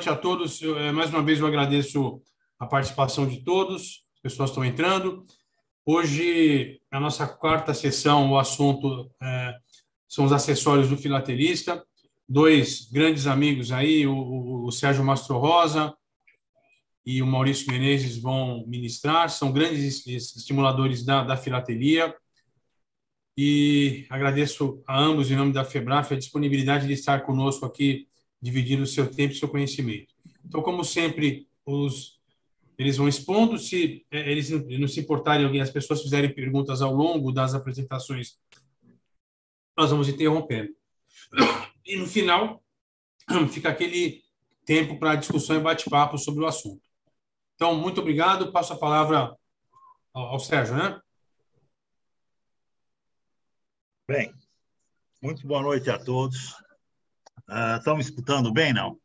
noite a todos. Mais uma vez eu agradeço a participação de todos, as pessoas estão entrando. Hoje, a nossa quarta sessão, o assunto são os acessórios do filatelista. Dois grandes amigos aí, o Sérgio Mastro Rosa e o Maurício Menezes vão ministrar, são grandes estimuladores da filatelia. E agradeço a ambos, em nome da FEBRAF, a disponibilidade de estar conosco aqui, dividindo o seu tempo e o seu conhecimento. Então, como sempre, eles vão expondo. Se eles não se importarem, as pessoas fizerem perguntas ao longo das apresentações, nós vamos interrompendo. E, no final, fica aquele tempo para discussão e bate-papo sobre o assunto. Então, muito obrigado. Passo a palavra ao Sérgio, né? Bem, muito boa noite a todos. Estão me escutando bem, não?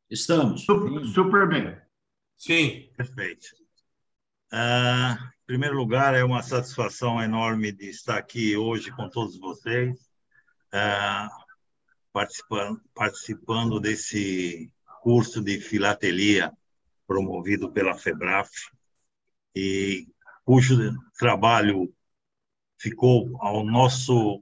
Estamos. Super bem. Sim. Perfeito. Em primeiro lugar, é uma satisfação enorme de estar aqui hoje com todos vocês, participando desse curso de filatelia promovido pela FEBRAF, e cujo trabalho ficou ao nosso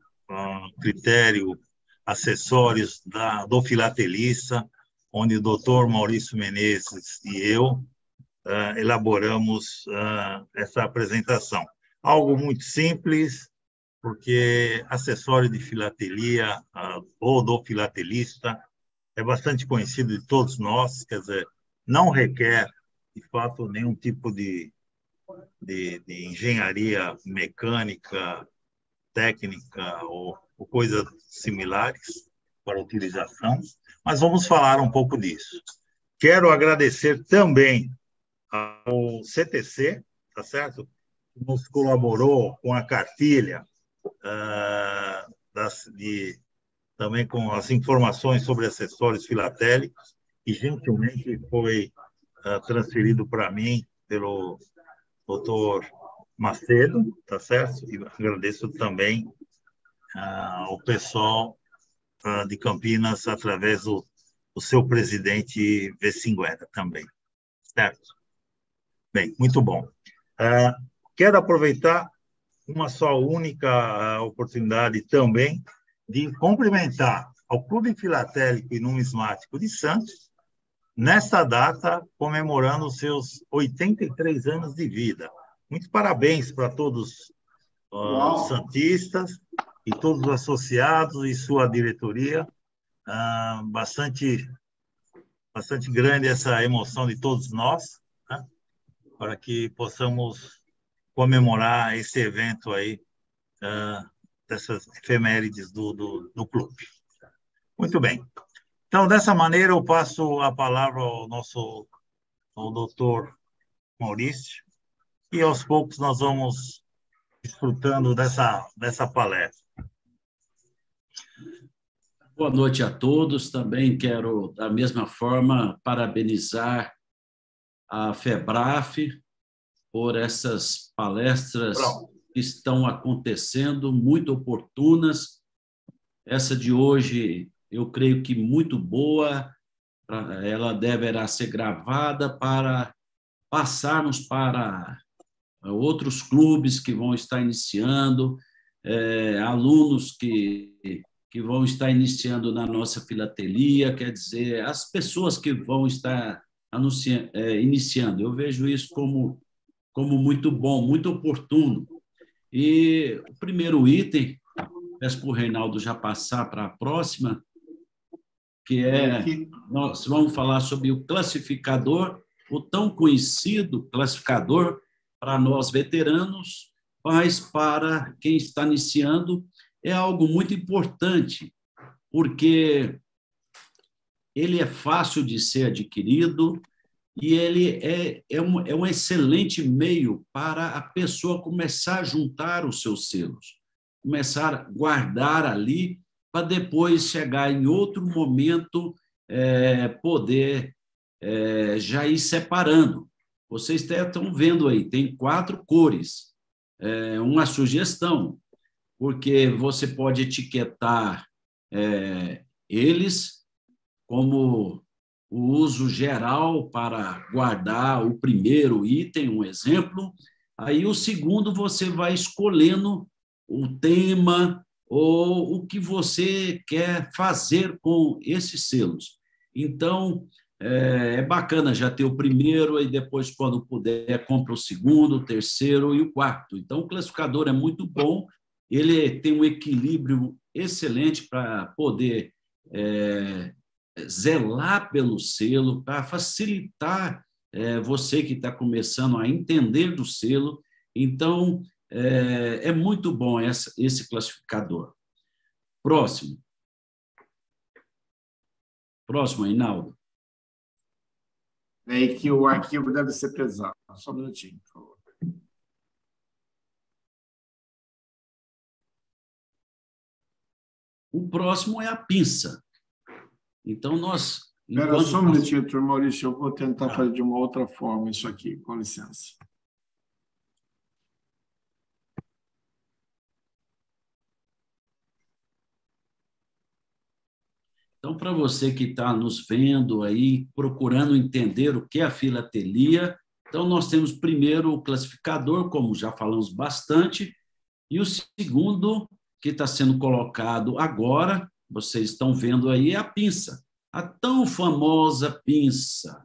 critério acessórios do filatelista, onde o doutor Maurício Menezes e eu elaboramos essa apresentação. Algo muito simples, porque acessório de filatelia ou do filatelista é bastante conhecido de todos nós, quer dizer, não requer, de fato, nenhum tipo de engenharia mecânica, técnica ou coisas similares para utilização, mas vamos falar um pouco disso. Quero agradecer também ao CTC, tá certo? Que nos colaborou com a cartilha, também com as informações sobre acessórios filatélicos, que gentilmente foi transferido para mim pelo doutor Macedo, tá certo? E agradeço também ao pessoal de Campinas, através do seu presidente Vessinguera também, certo? Bem, muito bom. Quero aproveitar uma só única oportunidade também de cumprimentar ao Clube Filatélico e Numismático de Santos, nesta data, comemorando os seus 83 anos de vida. Muito parabéns para todos os santistas e todos os associados e sua diretoria. Bastante grande essa emoção de todos nós, né? Para que possamos comemorar esse evento aí, dessas efemérides do clube. Muito bem. Então, dessa maneira, eu passo a palavra ao doutor Maurício, e aos poucos nós vamos desfrutando dessa palestra. Boa noite a todos. Também quero, da mesma forma, parabenizar a FEBRAF por essas palestras que estão acontecendo, muito oportunas. Essa de hoje, eu creio que muito boa, ela deverá ser gravada para passarmos para outros clubes que vão estar iniciando, alunos que vão estar iniciando na nossa filatelia, quer dizer, as pessoas que vão estar iniciando. Eu vejo isso como muito bom, muito oportuno. E o primeiro item, peço para o Reinaldo já passar para a próxima, que nós vamos falar sobre o classificador, o tão conhecido classificador para nós veteranos, mas para quem está iniciando é algo muito importante, porque ele é fácil de ser adquirido e ele é um excelente meio para a pessoa começar a juntar os seus selos, começar a guardar ali, para depois chegar em outro momento, poder já ir separando. Vocês estão vendo aí, tem 4 cores. Uma sugestão, porque você pode etiquetar eles como o uso geral para guardar o primeiro item, um exemplo. Aí o segundo você vai escolhendo o tema ou o que você quer fazer com esses selos. Então, é bacana já ter o primeiro e depois, quando puder, compra o segundo, o terceiro e o quarto. Então, o classificador é muito bom, ele tem um equilíbrio excelente para poder zelar pelo selo, para facilitar você que está começando a entender do selo. Então, é muito bom esse classificador. Próximo. Próximo, Ainaldo. É que o arquivo deve ser pesado. Só um minutinho, por favor. O próximo é a pinça. Então, nós... Espera só um minutinho, doutor Maurício, eu vou tentar fazer de uma outra forma isso aqui, com licença. Então, para você que está nos vendo aí, procurando entender o que é a filatelia, então nós temos primeiro o classificador, como já falamos bastante, e o segundo, que está sendo colocado agora, vocês estão vendo aí, é a pinça, a tão famosa pinça,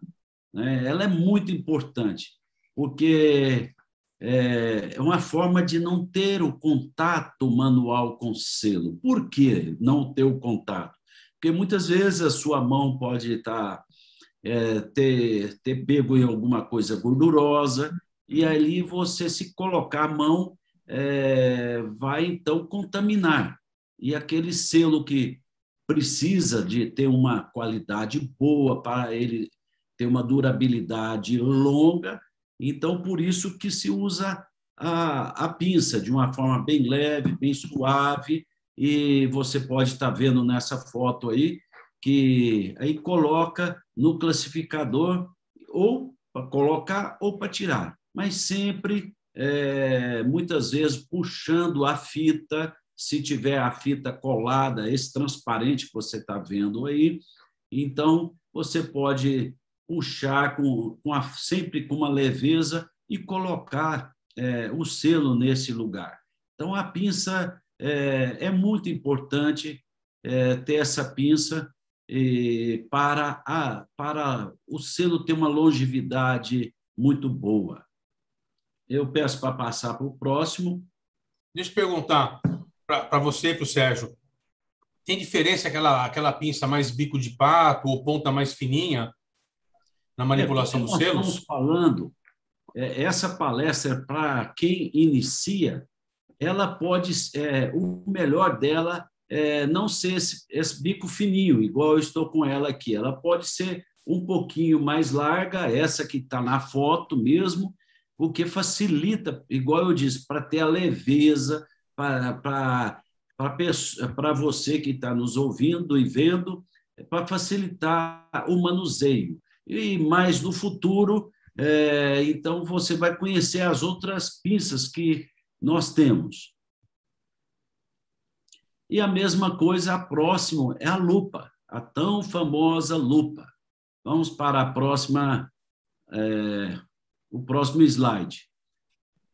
né? Ela é muito importante, porque é uma forma de não ter o contato manual com o selo. Por que não ter o contato? Porque muitas vezes a sua mão pode ter pego em alguma coisa gordurosa e ali você, se colocar a mão, vai então contaminar. E aquele selo que precisa de ter uma qualidade boa para ele ter uma durabilidade longa, então por isso que se usa a pinça de uma forma bem leve, bem suave. E você pode estar vendo nessa foto aí, que aí coloca no classificador, ou para colocar ou para tirar, mas sempre, muitas vezes, puxando a fita, se tiver a fita colada, esse transparente que você está vendo aí, então você pode puxar sempre com uma leveza e colocar o selo nesse lugar. Então, a pinça... É muito importante ter essa pinça para o selo ter uma longevidade muito boa. Eu peço para passar para o próximo. Deixa eu perguntar para você e para o Sérgio. Tem diferença aquela pinça mais bico de pato ou ponta mais fininha na manipulação dos selos? Nós estamos falando, essa palestra para quem inicia, ela pode, o melhor dela não ser esse bico fininho, igual eu estou com ela aqui. Ela pode ser um pouquinho mais larga, essa que está na foto mesmo, o que facilita, igual eu disse, para ter a leveza, para você que está nos ouvindo e vendo, para facilitar o manuseio. E mais no futuro, então você vai conhecer as outras pinças que nós temos. E a mesma coisa, a próxima é a lupa, a tão famosa lupa. Vamos para a próxima, o próximo slide.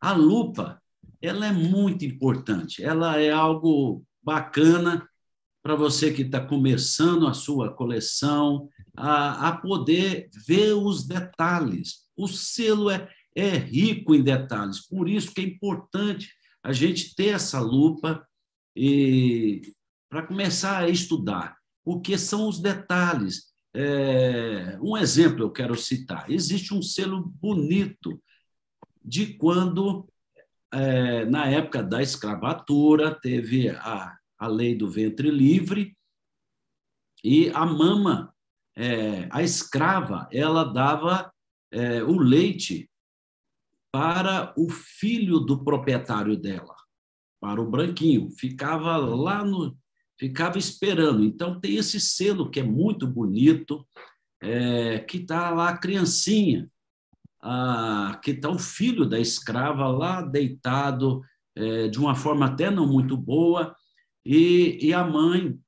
A lupa, ela é muito importante, ela é algo bacana para você que está começando a sua coleção, a poder ver os detalhes. O selo é rico em detalhes, por isso que é importante a gente ter essa lupa para começar a estudar, porque são os detalhes. Um exemplo eu quero citar: existe um selo bonito de quando, na época da escravatura, teve a lei do ventre livre, e a mama, a escrava, ela dava o leite para o filho do proprietário dela, para o branquinho, ficava ficava esperando. Então tem esse selo que é muito bonito, que está lá a criancinha, que está o filho da escrava lá deitado, de uma forma até não muito boa, e a mãe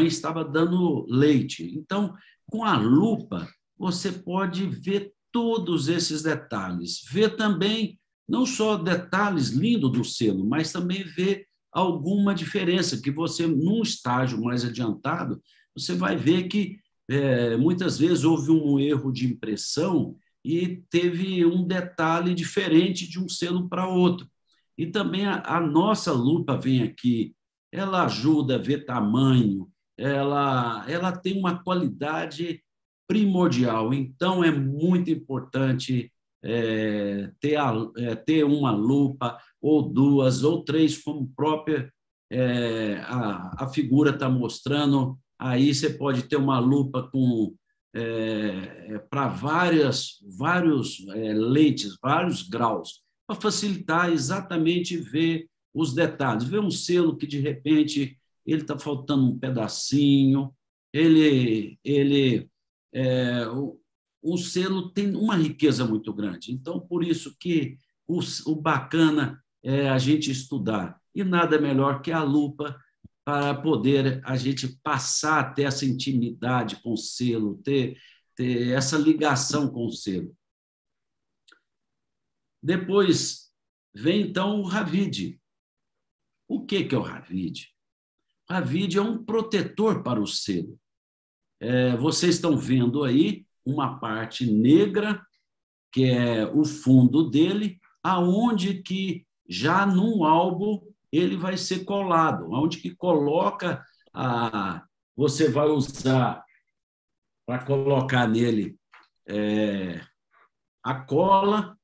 estava dando leite. Então, com a lupa, você pode ver todos esses detalhes. Ver também, não só detalhes lindos do selo, mas também ver alguma diferença, que você, num estágio mais adiantado, você vai ver que muitas vezes houve um erro de impressão e teve um detalhe diferente de um selo para outro. E também a nossa lupa vem aqui, ela ajuda a ver tamanho, ela tem uma qualidade primordial. Então, é muito importante ter uma lupa, ou duas, ou três, como própria a figura está mostrando. Aí você pode ter uma lupa para vários lentes, vários graus, para facilitar exatamente ver os detalhes. Ver um selo que, de repente, ele está faltando um pedacinho, o selo tem uma riqueza muito grande. Então, por isso que o bacana é a gente estudar. E nada melhor que a lupa para poder a gente passar a ter essa intimidade com o selo, ter essa ligação com o selo. Depois vem, então, o Ravide. O que é o Ravide? O Ravide é um protetor para o selo. Vocês estão vendo aí uma parte negra, que é o fundo dele, aonde que já num álbum ele vai ser colado, onde que coloca você vai usar para colocar nele a cola,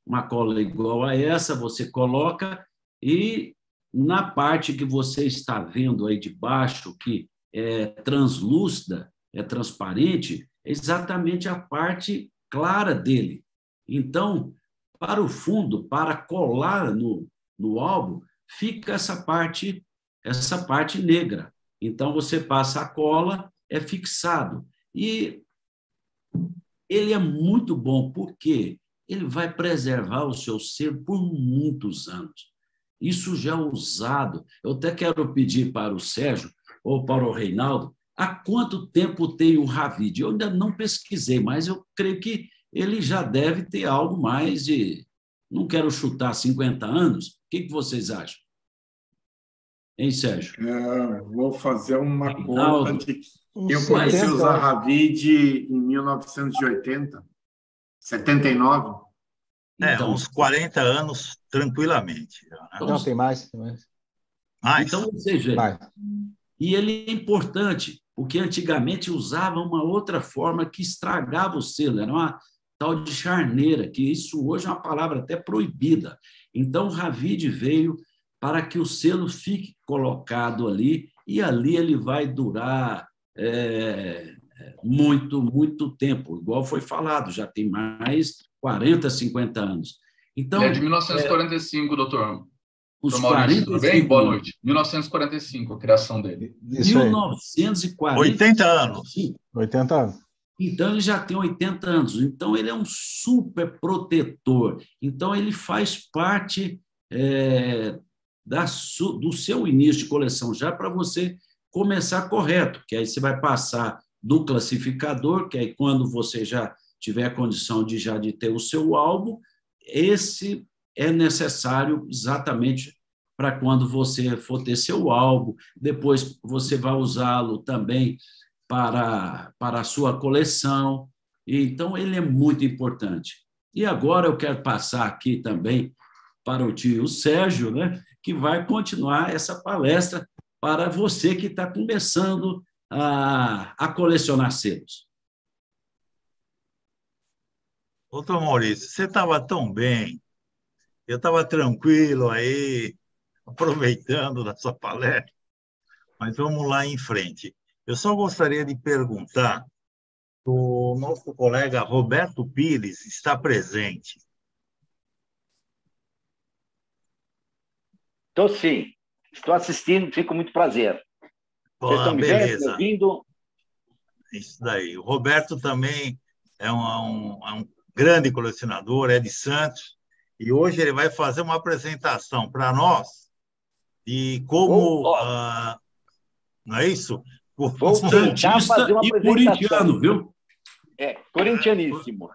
uma cola igual a essa, você coloca, e na parte que você está vendo aí de baixo, que é translúcida, é transparente, é exatamente a parte clara dele. Então, para o fundo, para colar no álbum, fica essa parte negra. Então, você passa a cola, é fixado. E ele é muito bom, porque ele vai preservar o seu selo por muitos anos. Isso já é usado. Eu até quero pedir para o Sérgio ou para o Reinaldo, há quanto tempo tem o Ravide? Eu ainda não pesquisei, mas eu creio que ele já deve ter algo mais de, não quero chutar, 50 anos. O que vocês acham? Hein, Sérgio? Vou fazer uma Reinaldo, conta de... Eu comecei a usar Ravide em 1980, 79. Então, uns 40 anos, tranquilamente. Não, tem mais. Então, ou seja, e ele é importante, porque antigamente usava uma outra forma que estragava o selo, era uma tal de charneira, que isso hoje é uma palavra até proibida. Então, o Ravide veio para que o selo fique colocado ali, e ali ele vai durar muito, muito tempo, igual foi falado, já tem mais 40, 50 anos. Então, ele é de 1945, doutor. Os Maurício, tudo bem? Boa noite. 1945, a criação dele. Isso aí. 1940. 80 anos. 80 anos. Então, ele já tem 80 anos. Então, ele é um super protetor. Então, ele faz parte do seu início de coleção, já para você começar correto, que aí você vai passar do classificador, que aí quando você já tiver a condição de ter o seu álbum, esse é necessário exatamente para quando você for ter seu álbum. Depois você vai usá-lo também para a sua coleção. Então, ele é muito importante. E agora eu quero passar aqui também para o tio Sérgio, né, que vai continuar essa palestra para você que está começando a colecionar selos. Doutor Maurício, você estava tão bem, eu estava tranquilo aí, aproveitando da sua palestra, mas vamos lá em frente. Eu só gostaria de perguntar, o nosso colega Roberto Pires está presente. Estou sim, estou assistindo, fico com muito prazer. Vocês estão me vendo, me ouvindo? Isso daí. O Roberto também é um grande colecionador, é de Santos, e hoje ele vai fazer uma apresentação para nós de como, não é isso? Vou tentar fazer uma e apresentação. corintiano, viu? Corintianíssimo.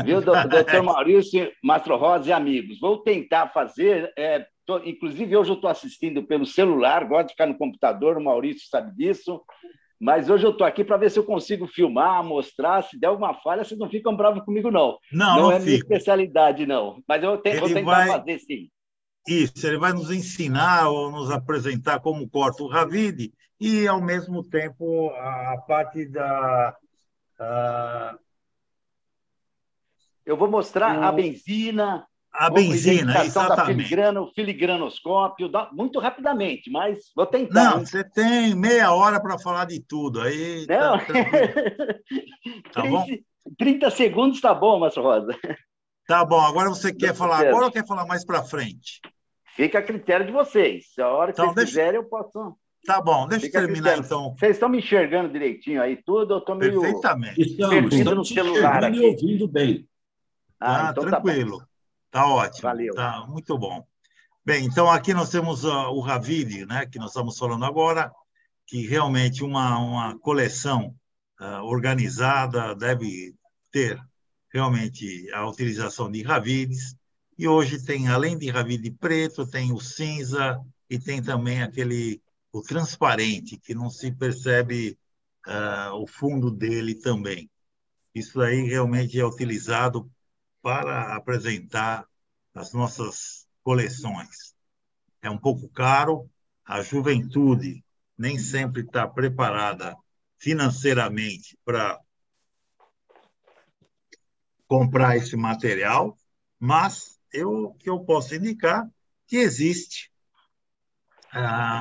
Viu, doutor Maurício, Mastro Rosa e amigos? Vou tentar fazer. Inclusive, hoje eu estou assistindo pelo celular, gosto de ficar no computador, o Maurício sabe disso. Mas hoje eu estou aqui para ver se eu consigo filmar, mostrar. Se der alguma falha, vocês não ficam bravos comigo, não. Não é minha especialidade, não. Mas eu vou tentar fazer, sim. Isso, ele vai nos ensinar ou nos apresentar como corta o Ravide e, ao mesmo tempo, a parte da... Eu vou mostrar a benzina... A benzina, exatamente. Da o filigranoscópio, muito rapidamente, mas vou tentar. Não, você tem meia hora para falar de tudo. Aí, não. Tá bom? 30 segundos tá bom, Márcio Rosa. Tá bom. Agora você quer falar agora ou quer falar mais para frente? Fica a critério de vocês. A hora que vocês quiserem, eu posso... Tá bom, deixa eu terminar, então. Vocês estão me enxergando direitinho aí tudo? Eu estou meio perdido no celular aqui. Ouvindo bem. Então tranquilo. Tá ótimo. Valeu. Tá muito bom. Bem, então aqui nós temos o Ravide, né, que nós estamos falando agora, que realmente uma coleção organizada deve ter realmente a utilização de Ravides. E hoje tem, além de Ravide preto, tem o cinza e tem também o transparente, que não se percebe o fundo dele também. Isso aí realmente é utilizado para apresentar as nossas coleções. É um pouco caro, a juventude nem sempre está preparada financeiramente para comprar esse material, mas o que eu posso indicar que existe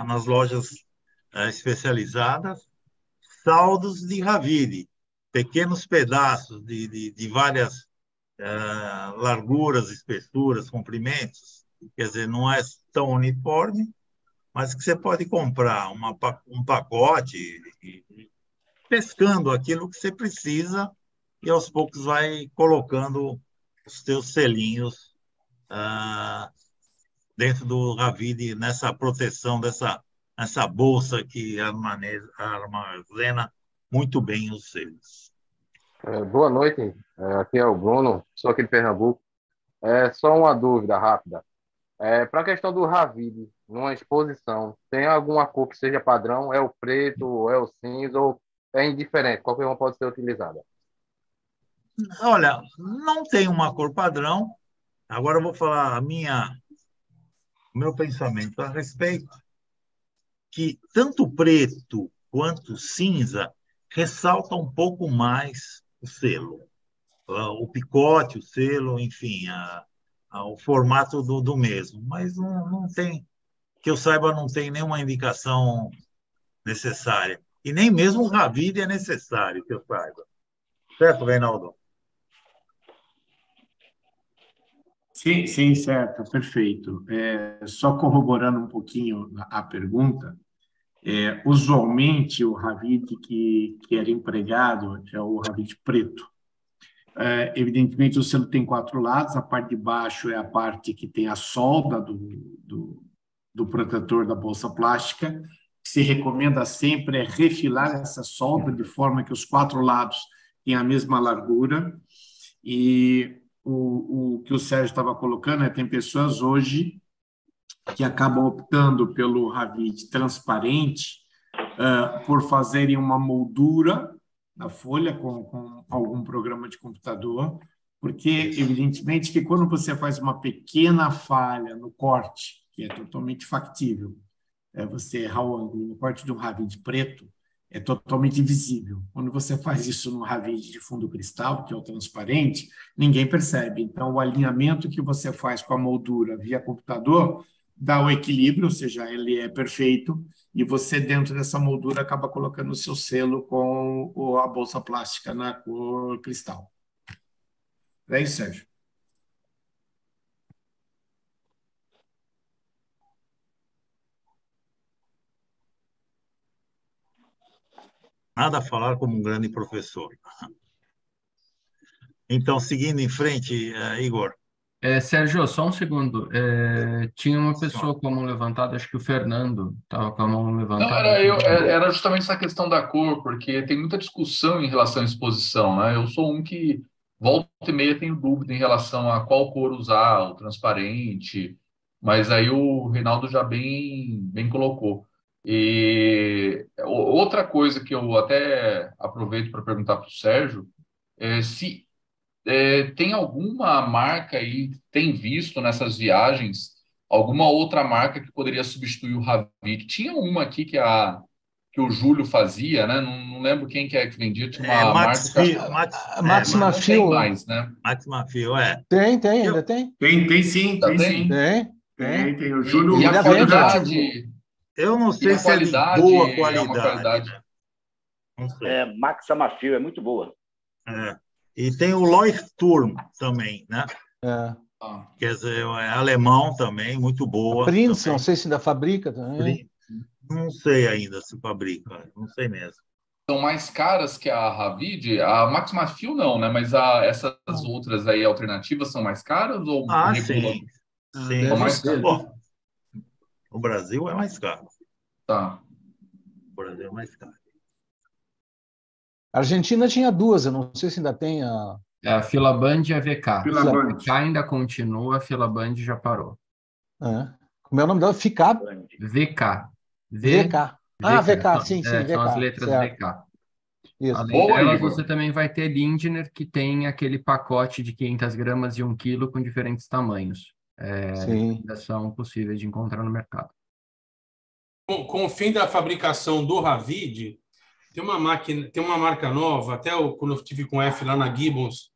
nas lojas especializadas saldos de Ravide, pequenos pedaços de várias larguras, espessuras, comprimentos, quer dizer, não é tão uniforme, mas que você pode comprar um pacote pescando aquilo que você precisa e aos poucos vai colocando os teus selinhos dentro do Ravide, nessa proteção nessa bolsa que armazena muito bem os selos. Boa noite, aqui é o Bruno, sou aqui de Pernambuco. Só uma dúvida rápida. Para a questão do Ravide, numa exposição, tem alguma cor que seja padrão? É o preto, é o cinza, ou é indiferente? Qualquer uma pode ser utilizada? Olha, não tem uma cor padrão. Agora eu vou falar o meu pensamento a respeito, que tanto preto quanto cinza ressalta um pouco mais o selo, o picote, o selo, enfim, o formato do mesmo. Mas não tem, que eu saiba, não tem nenhuma indicação necessária. E nem mesmo o Ravide é necessário, que eu saiba. Certo, Reinaldo? Sim, certo, perfeito. Só corroborando um pouquinho a pergunta, usualmente o Ravide que era empregado é o Ravide preto. Evidentemente, o selo tem 4 lados, a parte de baixo é a parte que tem a solda do protetor da bolsa plástica. O que se recomenda sempre é refilar essa solda de forma que os 4 lados tenham a mesma largura. E o que o Sérgio estava colocando tem pessoas hoje que acabam optando pelo Ravide transparente por fazerem uma moldura na folha com algum programa de computador, porque, evidentemente, que quando você faz uma pequena falha no corte, que é totalmente factível, você errar o ângulo no corte de um Ravide preto, é totalmente visível. Quando você faz isso no Ravide de fundo cristal, que é o transparente, ninguém percebe. Então, o alinhamento que você faz com a moldura via computador dá o equilíbrio, ou seja, ele é perfeito, e você, dentro dessa moldura, acaba colocando o seu selo com a bolsa plástica na cor cristal. É isso, Sérgio. Nada a falar como um grande professor. Então, seguindo em frente, Igor, Sérgio, só um segundo. Tinha uma pessoa com a mão levantada, acho que o Fernando estava com a mão Não, levantada. era justamente essa questão da cor, porque tem muita discussão em relação à exposição, né? Eu sou um que volta e meia tenho dúvida em relação a qual cor usar, o transparente, mas aí o Reinaldo já bem colocou. E outra coisa que eu até aproveito para perguntar para o Sérgio é se tem alguma marca aí, tem visto nessas viagens, alguma outra marca que poderia substituir o Havik? Tinha uma aqui que o Júlio fazia, né? Não lembro quem que é que vendia, tinha uma marca que eu acho Máxima não tem Fio. mais, né? Máxima Fio, Tem, ainda tem. Tem sim, Já tem sim. Tem. O Júlio E a ainda vende lá. qualidade, eu não e sei a se é de qualidade boa é uma qualidade, qualidade. né? Não sei. Maxima Fio é muito boa. E tem o Leuchtturm também, né? Ah, Quer dizer, é alemão também, muito boa. Prince, também. não sei se ainda fabrica também. Não sei ainda se fabrica, não sei mesmo. são mais caras que a Ravid? A Maxima Fio não, né? Mas essas outras aí alternativas são mais caras ou regulam? Sim. São Sim. mais caras? Bom, o Brasil é mais caro. Tá. O Brasil é mais caro. A Argentina tinha duas, eu não sei se ainda tem a. A Filaband e a VK. Filaband. A VK ainda continua, a Filaband já parou. Como é o nome dela? FICAP? VK. VK. VK, sim, VK. São as letras certo. VK. Isso. Além Boa, delas, Igor. você também vai ter Lindner, que tem aquele pacote de 500 gramas e 1 quilo com diferentes tamanhos. Sim. Ainda são possíveis de encontrar no mercado. Com o fim da fabricação do Ravid, tem uma marca nova, até quando eu estive com o F lá na Gibbons,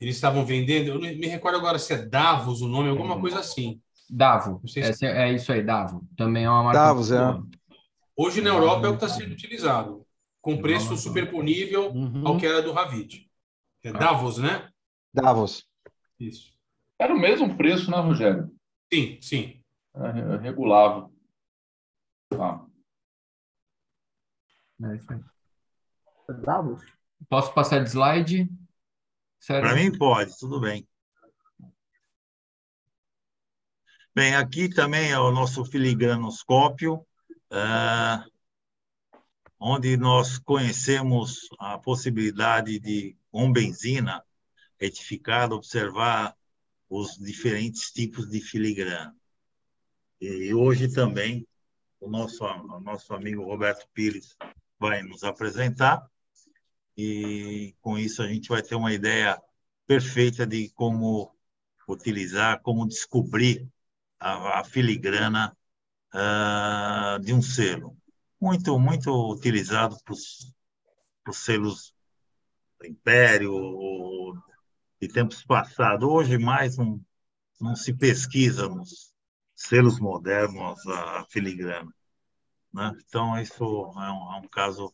eles estavam vendendo, eu não me recordo agora se é Davos o nome, alguma coisa assim. Davo, Não sei se- é isso aí, Davo. Também é uma marca Davos, muito boa. Hoje na Europa é o que está sendo utilizado, com preço superponível ao que era do Ravid. É Davos, né? Davos. Isso. Era o mesmo preço, né, Rogério? Sim. É regulável. Tá. É isso aí. Davos. Posso passar de slide? Sério? Para mim pode, tudo bem. Bem, aqui também é o nosso filigranoscópio, onde nós conhecemos a possibilidade de, com benzina retificada, observar os diferentes tipos de filigrana. E hoje também o nosso amigo Roberto Pires vai nos apresentar, e com isso a gente vai ter uma ideia perfeita de como utilizar, como descobrir a filigrana de um selo. Muito utilizado para os selos do Império, de tempos passados. Hoje mais não se pesquisa nos selos modernos a filigrana, né? Então, isso é um caso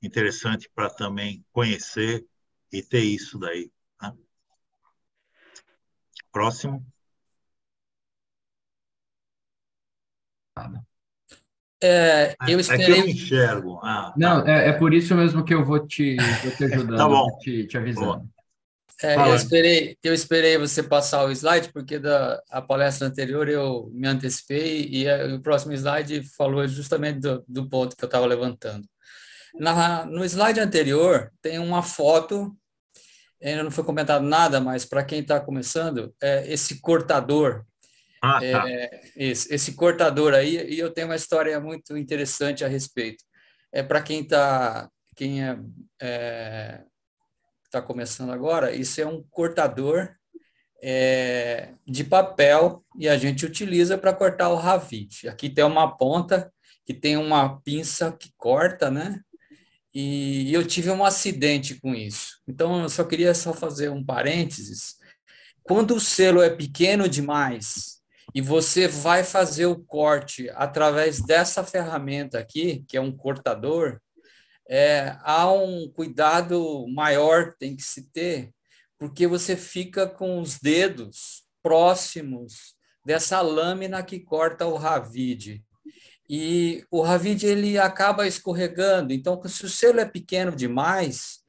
interessante para também conhecer e ter isso daí, né? Próximo. Eu Aqui eu esperei. não enxergo. Não, é por isso mesmo que eu vou te ajudando, Tá bom. te avisando. Eu esperei você passar o slide, porque a palestra anterior eu me antecipei e o próximo slide falou justamente do ponto que eu estava levantando. No slide anterior tem uma foto, ainda não foi comentado nada, mas para quem está começando, esse cortador. Esse cortador aí, e eu tenho uma história muito interessante a respeito. Para quem está começando agora, isso é um cortador de papel e a gente utiliza para cortar o Ravid. Aqui tem uma ponta que tem uma pinça que corta, né? E eu tive um acidente com isso. Então, eu só queria fazer um parênteses. Quando o selo é pequeno demais e você vai fazer o corte através dessa ferramenta aqui, que é um cortador, há um cuidado maior tem que se ter, porque você fica com os dedos próximos dessa lâmina que corta o Ravid. E o Ravid ele acaba escorregando. Então, se o selo é pequeno demais,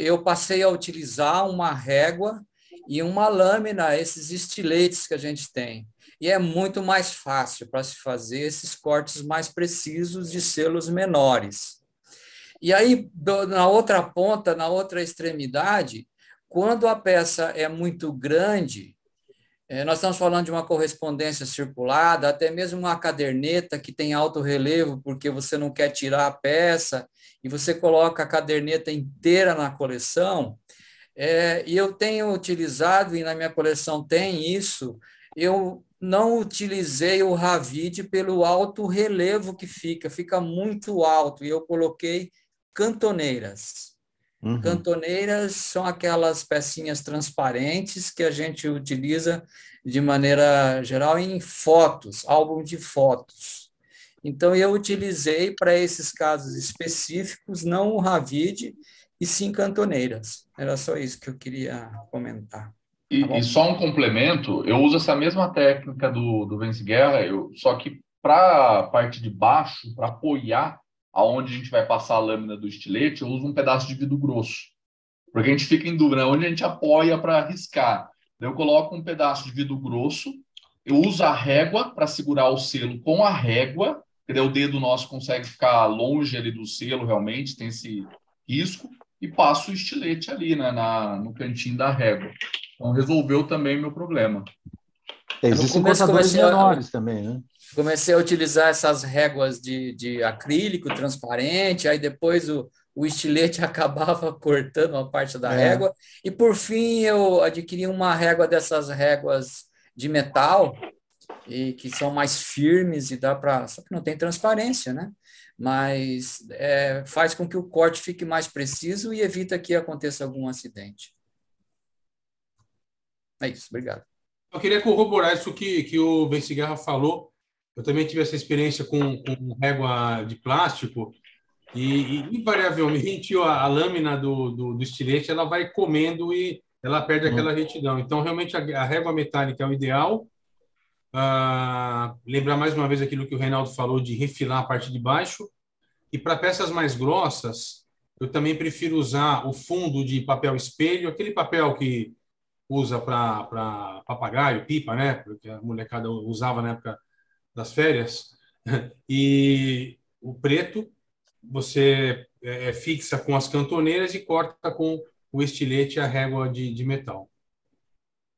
eu passei a utilizar uma régua e uma lâmina, esses estiletes que a gente tem. E é muito mais fácil para se fazer esses cortes mais precisos de selos menores. E aí, na outra ponta, na outra extremidade, quando a peça é muito grande, nós estamos falando de uma correspondência circulada, até mesmo uma caderneta que tem alto relevo, porque você não quer tirar a peça, e você coloca a caderneta inteira na coleção. E eu tenho utilizado, e na minha coleção tem isso, eu não utilizei o Ravide pelo alto relevo que fica muito alto, e eu coloquei cantoneiras. Uhum. Cantoneiras são aquelas pecinhas transparentes que a gente utiliza de maneira geral em fotos, álbum de fotos. Então, eu utilizei para esses casos específicos, não o Ravide, e sim cantoneiras. Era só isso que eu queria comentar. E só um complemento, eu uso essa mesma técnica do Vence Guerra, só que para a parte de baixo, para apoiar aonde a gente vai passar a lâmina do estilete, eu uso um pedaço de vidro grosso. Porque a gente fica em dúvida onde a gente apoia para riscar. Eu coloco um pedaço de vidro grosso, eu uso a régua para segurar o selo com a régua, porque daí o dedo nosso consegue ficar longe ali do selo, realmente, tem esse risco, e passo o estilete ali, né, no cantinho da régua. Então, resolveu também o meu problema. Existem cortadores menores também, né? Comecei a utilizar essas réguas de acrílico transparente, aí depois o estilete acabava cortando uma parte da régua, e por fim eu adquiri uma régua dessas réguas de metal, e que são mais firmes e dá para... Só que não tem transparência, né? Mas faz com que o corte fique mais preciso e evita que aconteça algum acidente. É isso, obrigado. Eu queria corroborar isso que o Vence Guerra falou. Eu também tive essa experiência com régua de plástico e invariavelmente, a lâmina do estilete ela vai comendo e ela perde aquela retidão. Então, realmente, a régua metálica é o ideal. Lembrar mais uma vez aquilo que o Reinaldo falou de refilar a parte de baixo. E para peças mais grossas, eu também prefiro usar o fundo de papel espelho, aquele papel que usa para papagaio, pipa, né? Porque a molecada usava na época das férias. E o preto você fixa com as cantoneiras e corta com o estilete a régua de metal.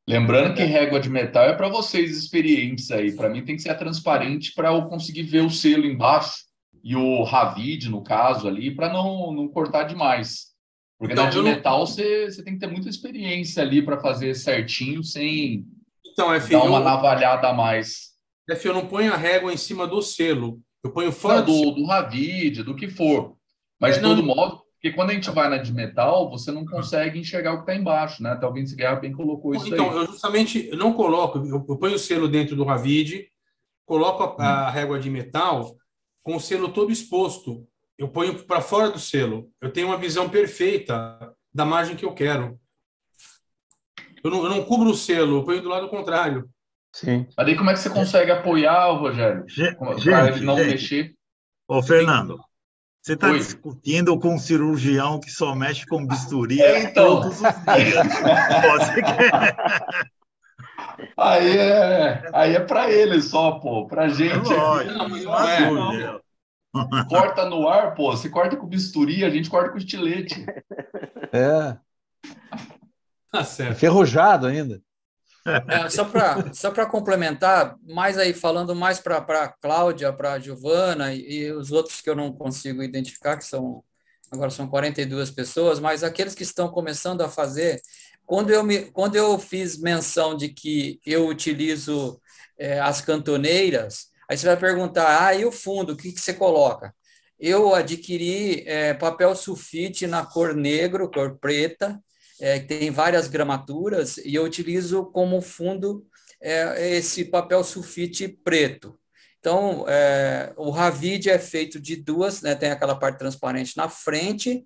Lembrando que régua de metal é para vocês experientes aí. Para mim tem que ser transparente para eu conseguir ver o selo embaixo e o Ravide, no caso, ali, para não cortar demais. Porque então, na de metal você tem que ter muita experiência ali para fazer certinho, sem dar uma navalhada a mais. Eu não ponho a régua em cima do selo. Eu ponho fora do Ravide, do que for. Mas de todo modo, porque quando a gente vai na de metal, você não consegue enxergar o que está embaixo, né? Talvez o Guerra bem colocou isso então, aí. Eu justamente não coloco, eu ponho o selo dentro do Ravide, coloco a régua de metal com o selo todo exposto. Eu ponho para fora do selo. Eu tenho uma visão perfeita da margem que eu quero. Eu não cubro o selo, eu ponho do lado contrário. Sim. Mas aí como é que você consegue apoiar, Rogério? Para ele não mexer? Ô, Fernando, você está discutindo com um cirurgião que só mexe com bisturi todos os dias. Pode ser Aí é para ele só, pô. Para gente. Corta no ar, pô. Você corta com bisturi, a gente corta com estilete. Tá certo. Enferrujado ainda. Só para complementar, mais aí falando mais para a Cláudia, para a Giovana e os outros que eu não consigo identificar, que agora são 42 pessoas, mas aqueles que estão começando a fazer, quando eu fiz menção de que eu utilizo as cantoneiras, aí você vai perguntar, e o fundo, o que você coloca? Eu adquiri papel sulfite na cor negro, cor preta, tem várias gramaturas, e eu utilizo como fundo esse papel sulfite preto. Então, o Ravide é feito de duas, né, tem aquela parte transparente na frente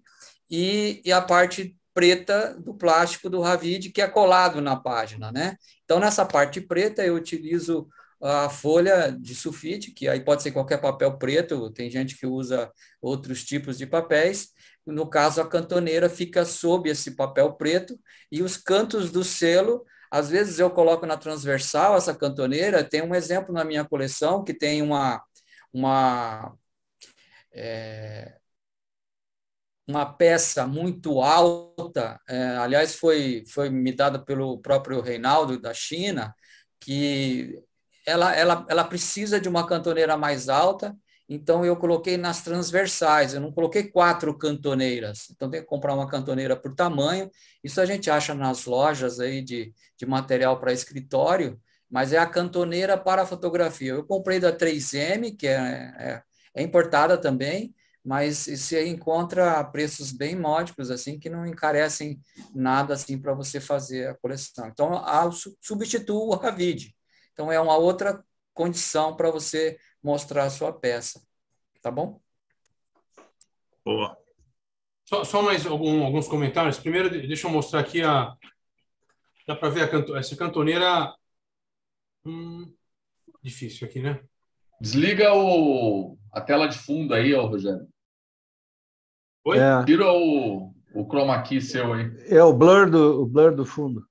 e a parte preta do plástico do Ravide, que é colado na página, né? Então, nessa parte preta, eu utilizo a folha de sulfite, que aí pode ser qualquer papel preto, tem gente que usa outros tipos de papéis, no caso, a cantoneira fica sob esse papel preto e os cantos do selo, às vezes eu coloco na transversal essa cantoneira. Tem um exemplo na minha coleção que tem uma peça muito alta, aliás, foi me dada pelo próprio Reinaldo da China, que ela precisa de uma cantoneira mais alta, então eu coloquei nas transversais, eu não coloquei 4 cantoneiras, então tem que comprar uma cantoneira por tamanho. Isso a gente acha nas lojas aí de material para escritório, mas é a cantoneira para fotografia. Eu comprei da 3M, que é importada também, mas você encontra preços bem módicos, assim, que não encarecem nada assim para você fazer a coleção. Então, substitua o Ravide. Então, é uma outra condição para você mostrar a sua peça. Tá bom? Boa. Só mais alguns comentários. Primeiro, deixa eu mostrar aqui dá para ver essa cantoneira. Difícil aqui, né? Desliga a tela de fundo aí, Rogério. Oi? Tira o chroma key seu aí. É o blur do fundo.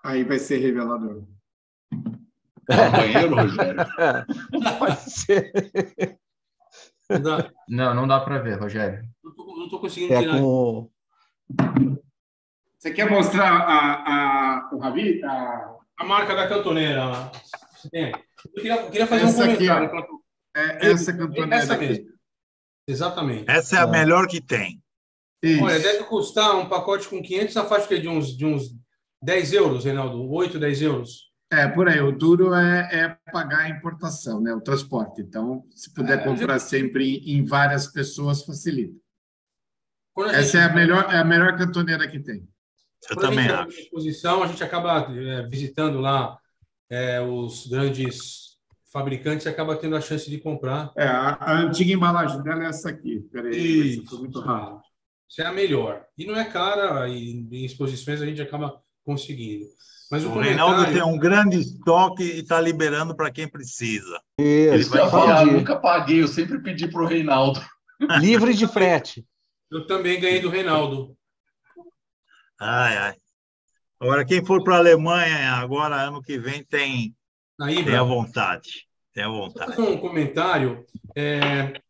Aí vai ser revelador. Tá no banheiro, Rogério? Pode ser. Não dá para ver, Rogério. Não estou conseguindo tirar. Você quer mostrar o Ravide? A marca da cantoneira. Eu queria fazer um comentário. Essa cantoneira essa aqui. mesmo. Exatamente. Essa é a melhor que tem. Isso. Olha, deve custar um pacote com 500, a faixa de uns 10 euros, Reinaldo. 8, 10 euros. Por aí. O duro é pagar a importação, né? O transporte. Então, se puder comprar sempre em várias pessoas, facilita. Essa é a melhor cantoneira que tem. Eu também acho. Na exposição, a gente acaba visitando lá os grandes fabricantes e acaba tendo a chance de comprar. A antiga embalagem dela é essa aqui. Peraí, isso foi muito rápido. Isso é a melhor. E não é cara, e em exposições a gente acaba conseguindo. Mas o Reinaldo tem um grande estoque e está liberando para quem precisa. Isso eu falar, nunca paguei, eu sempre pedi para o Reinaldo. Livre de frete. Eu também ganhei do Reinaldo. Ai. Agora, quem for para a Alemanha, agora, ano que vem, tem à vontade. Tem à vontade. Vou fazer um comentário.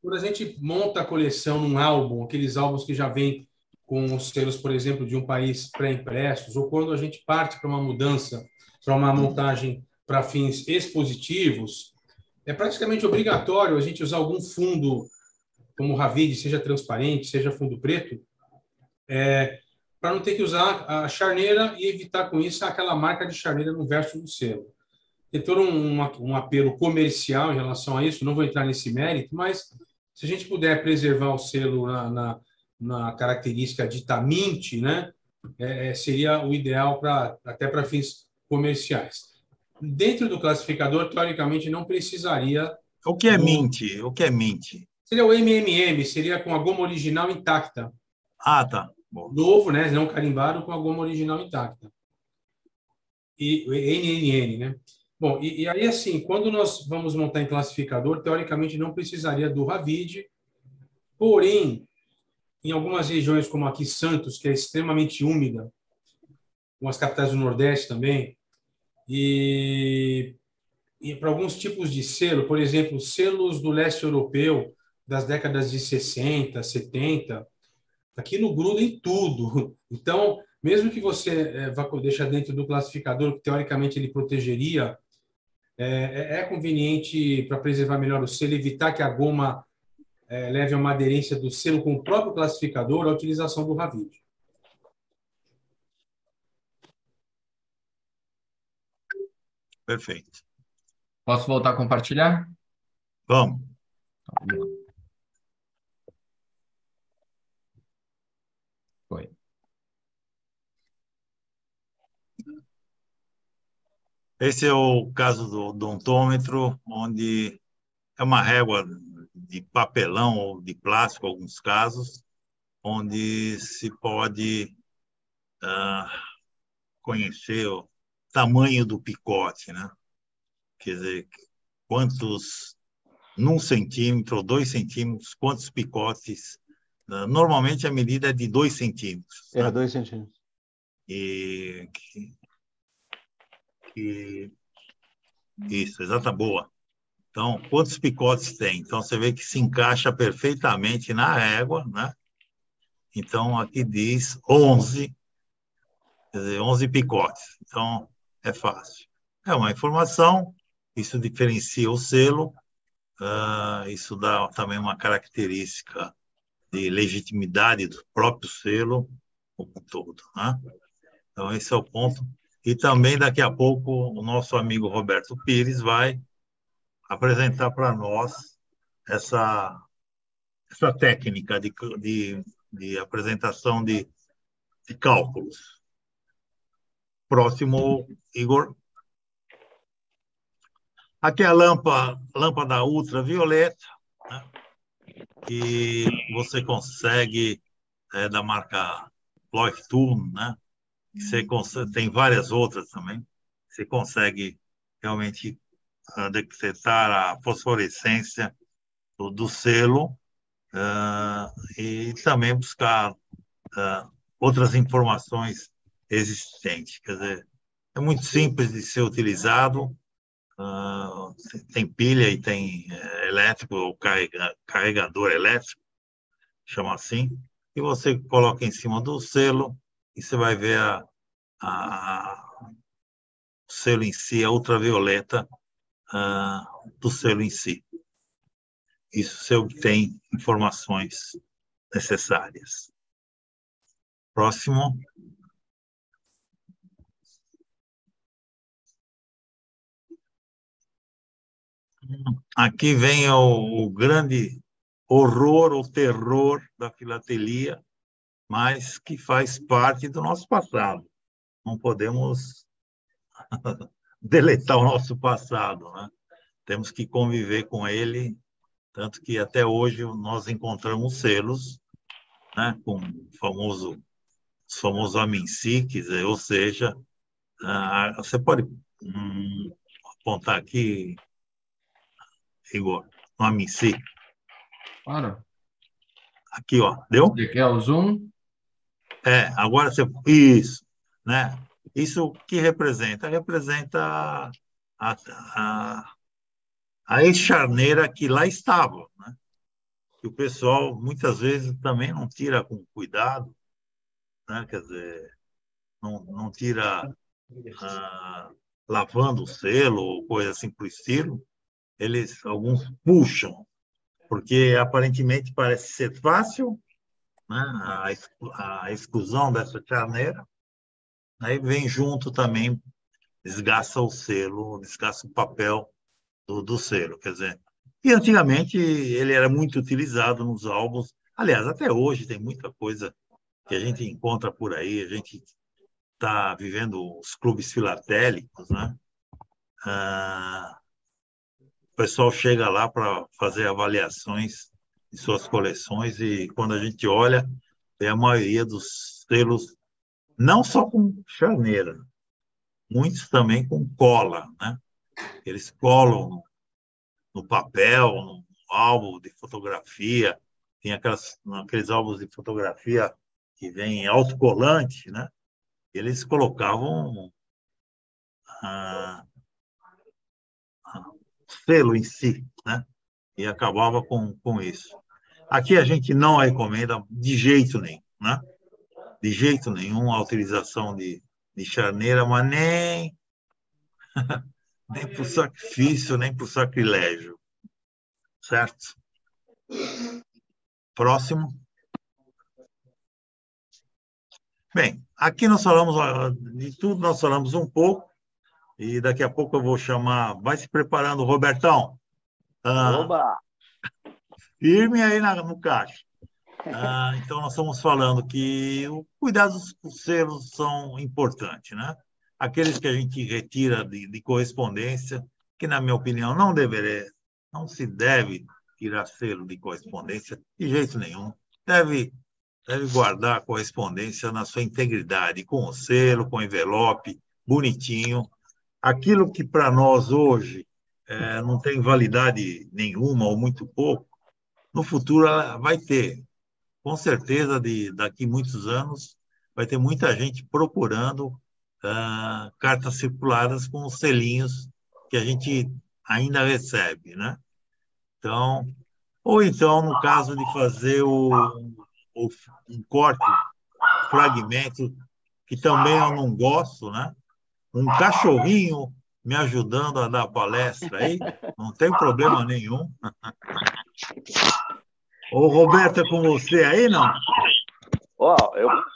Quando a gente monta a coleção num álbum, aqueles álbuns que já vêm com os selos, por exemplo, de um país pré-impressos, ou quando a gente parte para uma mudança, para uma montagem para fins expositivos, é praticamente obrigatório a gente usar algum fundo, como o Ravide, seja transparente, seja fundo preto, para não ter que usar a charneira e evitar com isso aquela marca de charneira no verso do selo. Tem todo um apelo comercial em relação a isso, não vou entrar nesse mérito, mas se a gente puder preservar o selo na característica de mint, né, seria o ideal até para fins comerciais. Dentro do classificador, teoricamente, não precisaria... O que é mint? O que é mint? Seria o MMM, seria com a goma original intacta. Ah, tá. Bom. Novo, né, não carimbado, com a goma original intacta. E NNN, né? Bom, e aí, assim, quando nós vamos montar em classificador, teoricamente não precisaria do Ravide, porém, em algumas regiões, como aqui Santos, que é extremamente úmida, com as capitais do Nordeste também, e para alguns tipos de selo, por exemplo, selos do leste europeu, das décadas de 60, 70, aquilo gruda em tudo. Então, mesmo que você vá deixar dentro do classificador, que teoricamente ele protegeria, é conveniente para preservar melhor o selo, evitar que a goma leve a uma aderência do selo com o próprio classificador, a utilização do Ravide. Perfeito. Posso voltar a compartilhar? Vamos. Foi. Esse é o caso do odontômetro, onde é uma régua de papelão ou de plástico, em alguns casos, onde se pode conhecer o tamanho do picote, né? Quer dizer, num centímetro ou 2 centímetros, quantos picotes Normalmente a medida é de 2 centímetros. É, 2 centímetros. Isso, exata boa. Então, quantos picotes tem? Então, você vê que se encaixa perfeitamente na régua, né? Então, aqui diz 11, quer dizer, 11 picotes. Então, é fácil. É uma informação, isso diferencia o selo, isso dá também uma característica de legitimidade do próprio selo, como um todo, né? Então, esse é o ponto. E também, daqui a pouco, o nosso amigo Roberto Pires vai apresentar para nós essa técnica de apresentação de cálculos. Próximo, Igor. Aqui é a lâmpada ultravioleta, né? Que você consegue, da marca Leuchtturm, né? Tem várias outras também. Você consegue realmente detectar a fosforescência do selo e também buscar outras informações existentes. Quer dizer, é muito simples de ser utilizado, tem pilha e tem elétrico, ou carregador elétrico, chama assim, e você coloca em cima do selo e você vai ver o selo em si, a ultravioleta do selo em si. Isso você obtém informações necessárias. Próximo. Aqui vem o grande horror ou terror da filatelia, mas que faz parte do nosso passado. Não podemos deletar o nosso passado, né? Temos que conviver com ele, tanto que até hoje nós encontramos selos, né, com o famoso AMINSI, ou seja, você pode apontar aqui, Igor, no AMINSI. Claro. Aqui, ó, deu? Você quer o zoom? Agora você... Isso, né? Isso que representa? Representa a ex-charneira que lá estava, né? Que o pessoal, muitas vezes, também não tira com cuidado, né? Quer dizer, não tira lavando o selo ou coisa assim por estilo. Alguns puxam, porque aparentemente parece ser fácil, né? A exclusão dessa charneira. Aí vem junto também, desgasta o selo, desgasta o papel do selo, quer dizer. E antigamente ele era muito utilizado nos álbuns. Aliás, até hoje tem muita coisa que a gente encontra por aí. A gente está vivendo os clubes filatélicos, né? O pessoal chega lá para fazer avaliações de suas coleções e quando a gente olha, tem a maioria dos selos, não só com charneira, muitos também com cola, né? Eles colam no papel, no álbum de fotografia, tem aqueles álbuns de fotografia que vem autocolante, né? Eles colocavam selo em si, né? E acabava com isso. Aqui a gente não recomenda de jeito nenhum, né? De jeito nenhum a utilização de charneira, mas nem por sacrifício, nem por sacrilégio. Certo? Próximo. Bem, aqui nós falamos de tudo, nós falamos um pouco, e daqui a pouco eu vou chamar, vai se preparando, Robertão. Oba! Firme aí no caixa. Então, nós estamos falando que o cuidado dos selos são importantes, né? Aqueles que a gente retira de correspondência, que, na minha opinião, não se deve tirar selo de correspondência de jeito nenhum. Deve guardar a correspondência na sua integridade, com o selo, com o envelope, bonitinho. Aquilo que, para nós, hoje, não tem validade nenhuma ou muito pouco, no futuro ela vai ter. com certeza, daqui muitos anos, vai ter muita gente procurando cartas circuladas com os selinhos que a gente ainda recebe, né? Então, ou então, no caso de fazer um corte, fragmento, que também eu não gosto, né? Um cachorrinho me ajudando a dar palestra aí, não tem problema nenhum. Ô, Roberto, é com você aí, não?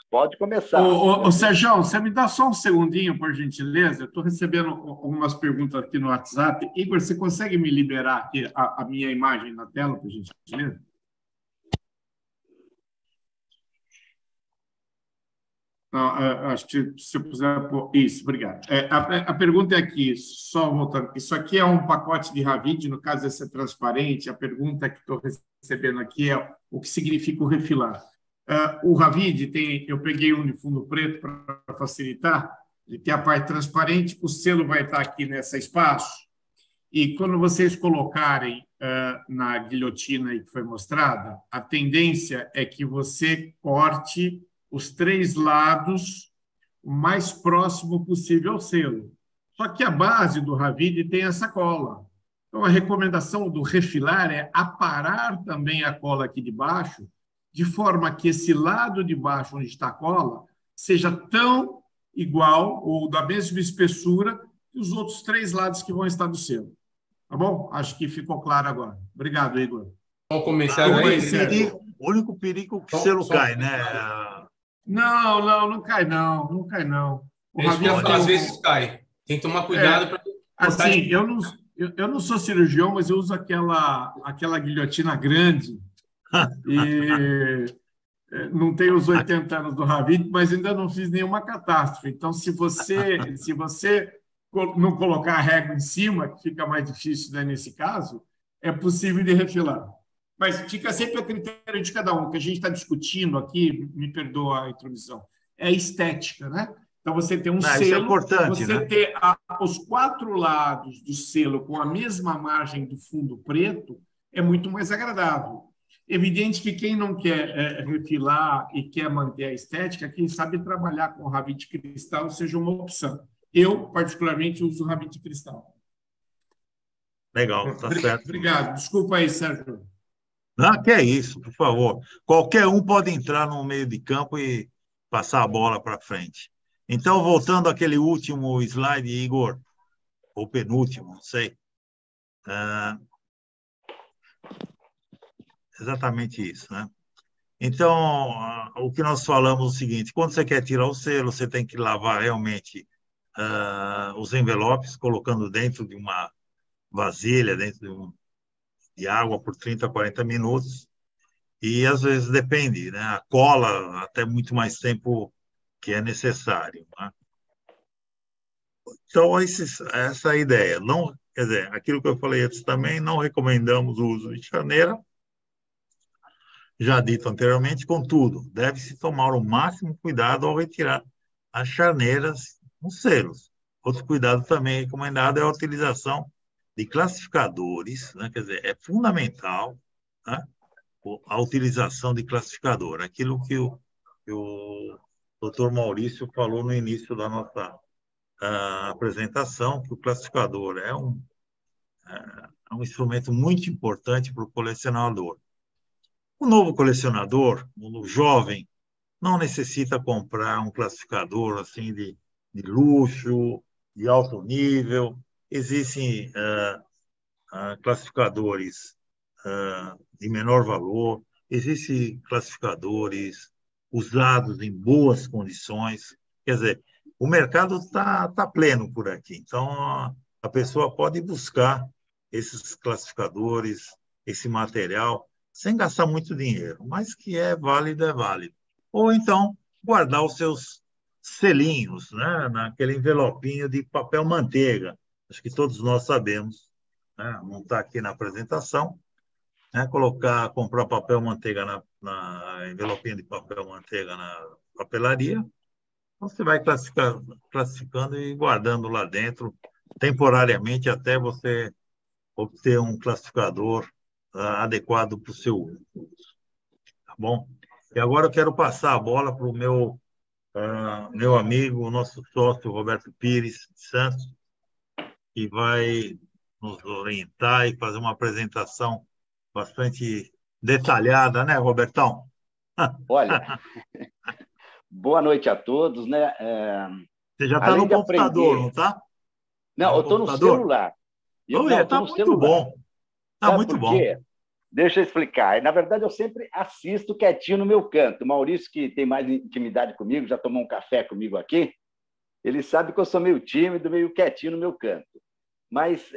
Pode começar. Ô, Sérgio, você me dá só um segundinho, por gentileza? Eu estou recebendo algumas perguntas aqui no WhatsApp. Igor, você consegue me liberar aqui a minha imagem na tela, por gentileza? Não, acho que se eu puser... Isso, obrigado. A pergunta é aqui, só voltando. Isso aqui é um pacote de Ravid, no caso, esse é transparente. A pergunta que estou recebendo aqui é o que significa o refilar. O Ravid eu peguei um de fundo preto para facilitar, ele tem a parte transparente, o selo vai estar aqui nesse espaço, e quando vocês colocarem na guilhotina aí que foi mostrada, a tendência é que você corte os 3 lados o mais próximo possível ao selo. Só que a base do Ravid tem essa cola. Então, a recomendação do refilar é aparar também a cola aqui de baixo, de forma que esse lado de baixo, onde está a cola, seja tão igual ou da mesma espessura que os outros 3 lados que vão estar do selo. Tá bom? Acho que ficou claro agora. Obrigado, Igor. Qual comentário aí? O único perigo que o selo cai, né? Não cai, não. Não cai, não. Às vezes cai. Tem que tomar cuidado para... Assim, eu não sou cirurgião, mas eu uso aquela guilhotina grande. E não tenho os 80 anos do Ravid, mas ainda não fiz nenhuma catástrofe. Então, se você não colocar a régua em cima, que fica mais difícil, né, nesse caso, é possível de refilar. Mas fica sempre a critério de cada um. O que a gente está discutindo aqui, me perdoa a intromissão, é estética, né? Então, você tem um selo, isso é importante, você né? ter os 4 lados do selo com a mesma margem do fundo preto é muito mais agradável. Evidente que quem não quer refilar e quer manter a estética, quem sabe trabalhar com Ravid cristal seja uma opção. Eu, particularmente, uso Ravid cristal. Legal, tá certo. Obrigado. Desculpa aí, Sérgio. Não, que é isso, por favor. Qualquer um pode entrar no meio de campo e passar a bola para frente. Então, voltando àquele último slide, Igor, ou penúltimo, não sei. Exatamente isso, né? Então, o que nós falamos é o seguinte: quando você quer tirar o selo, você tem que lavar realmente os envelopes, colocando dentro de uma vasilha, dentro de água por 30, 40 minutos. E, às vezes, depende, né? A cola, até muito mais tempo que é necessário, né? Então, essa é a ideia. Não, quer dizer, aquilo que eu falei antes também, não recomendamos o uso de charneira, já dito anteriormente. Contudo, deve-se tomar o máximo cuidado ao retirar as charneiras nos selos. Outro cuidado também recomendado é a utilização de classificadores, né? Quer dizer, é fundamental, né, a utilização de classificador, aquilo que o Dr. Maurício falou no início da nossa apresentação, que o classificador é um instrumento muito importante para o colecionador. O novo colecionador, o jovem, não necessita comprar um classificador assim de luxo, de alto nível. Existem classificadores de menor valor, existem classificadores usados em boas condições. Quer dizer, o mercado está pleno por aqui. Então, a pessoa pode buscar esses classificadores, esse material, sem gastar muito dinheiro, mas que é válido, é válido. Ou então, guardar os seus selinhos, né, naquele envelopinho de papel manteiga. Acho que todos nós sabemos, né, não está aqui na apresentação, né, comprar papel manteiga na envelopinho de papel manteiga na papelaria. Então, você vai classificando e guardando lá dentro, temporariamente, até você obter um classificador adequado para o seu uso. Tá bom? E agora eu quero passar a bola para o meu amigo, o nosso sócio, Roberto Pires Santos, que vai nos orientar e fazer uma apresentação bastante detalhada, né, Robertão? Olha, boa noite a todos, né? Você já está no computador, não está? Não, eu estou no celular. Está muito bom. Está muito bom. Deixa eu explicar. Na verdade, eu sempre assisto quietinho no meu canto. O Maurício, que tem mais intimidade comigo, já tomou um café comigo aqui, ele sabe que eu sou meio tímido, meio quietinho no meu canto. Mas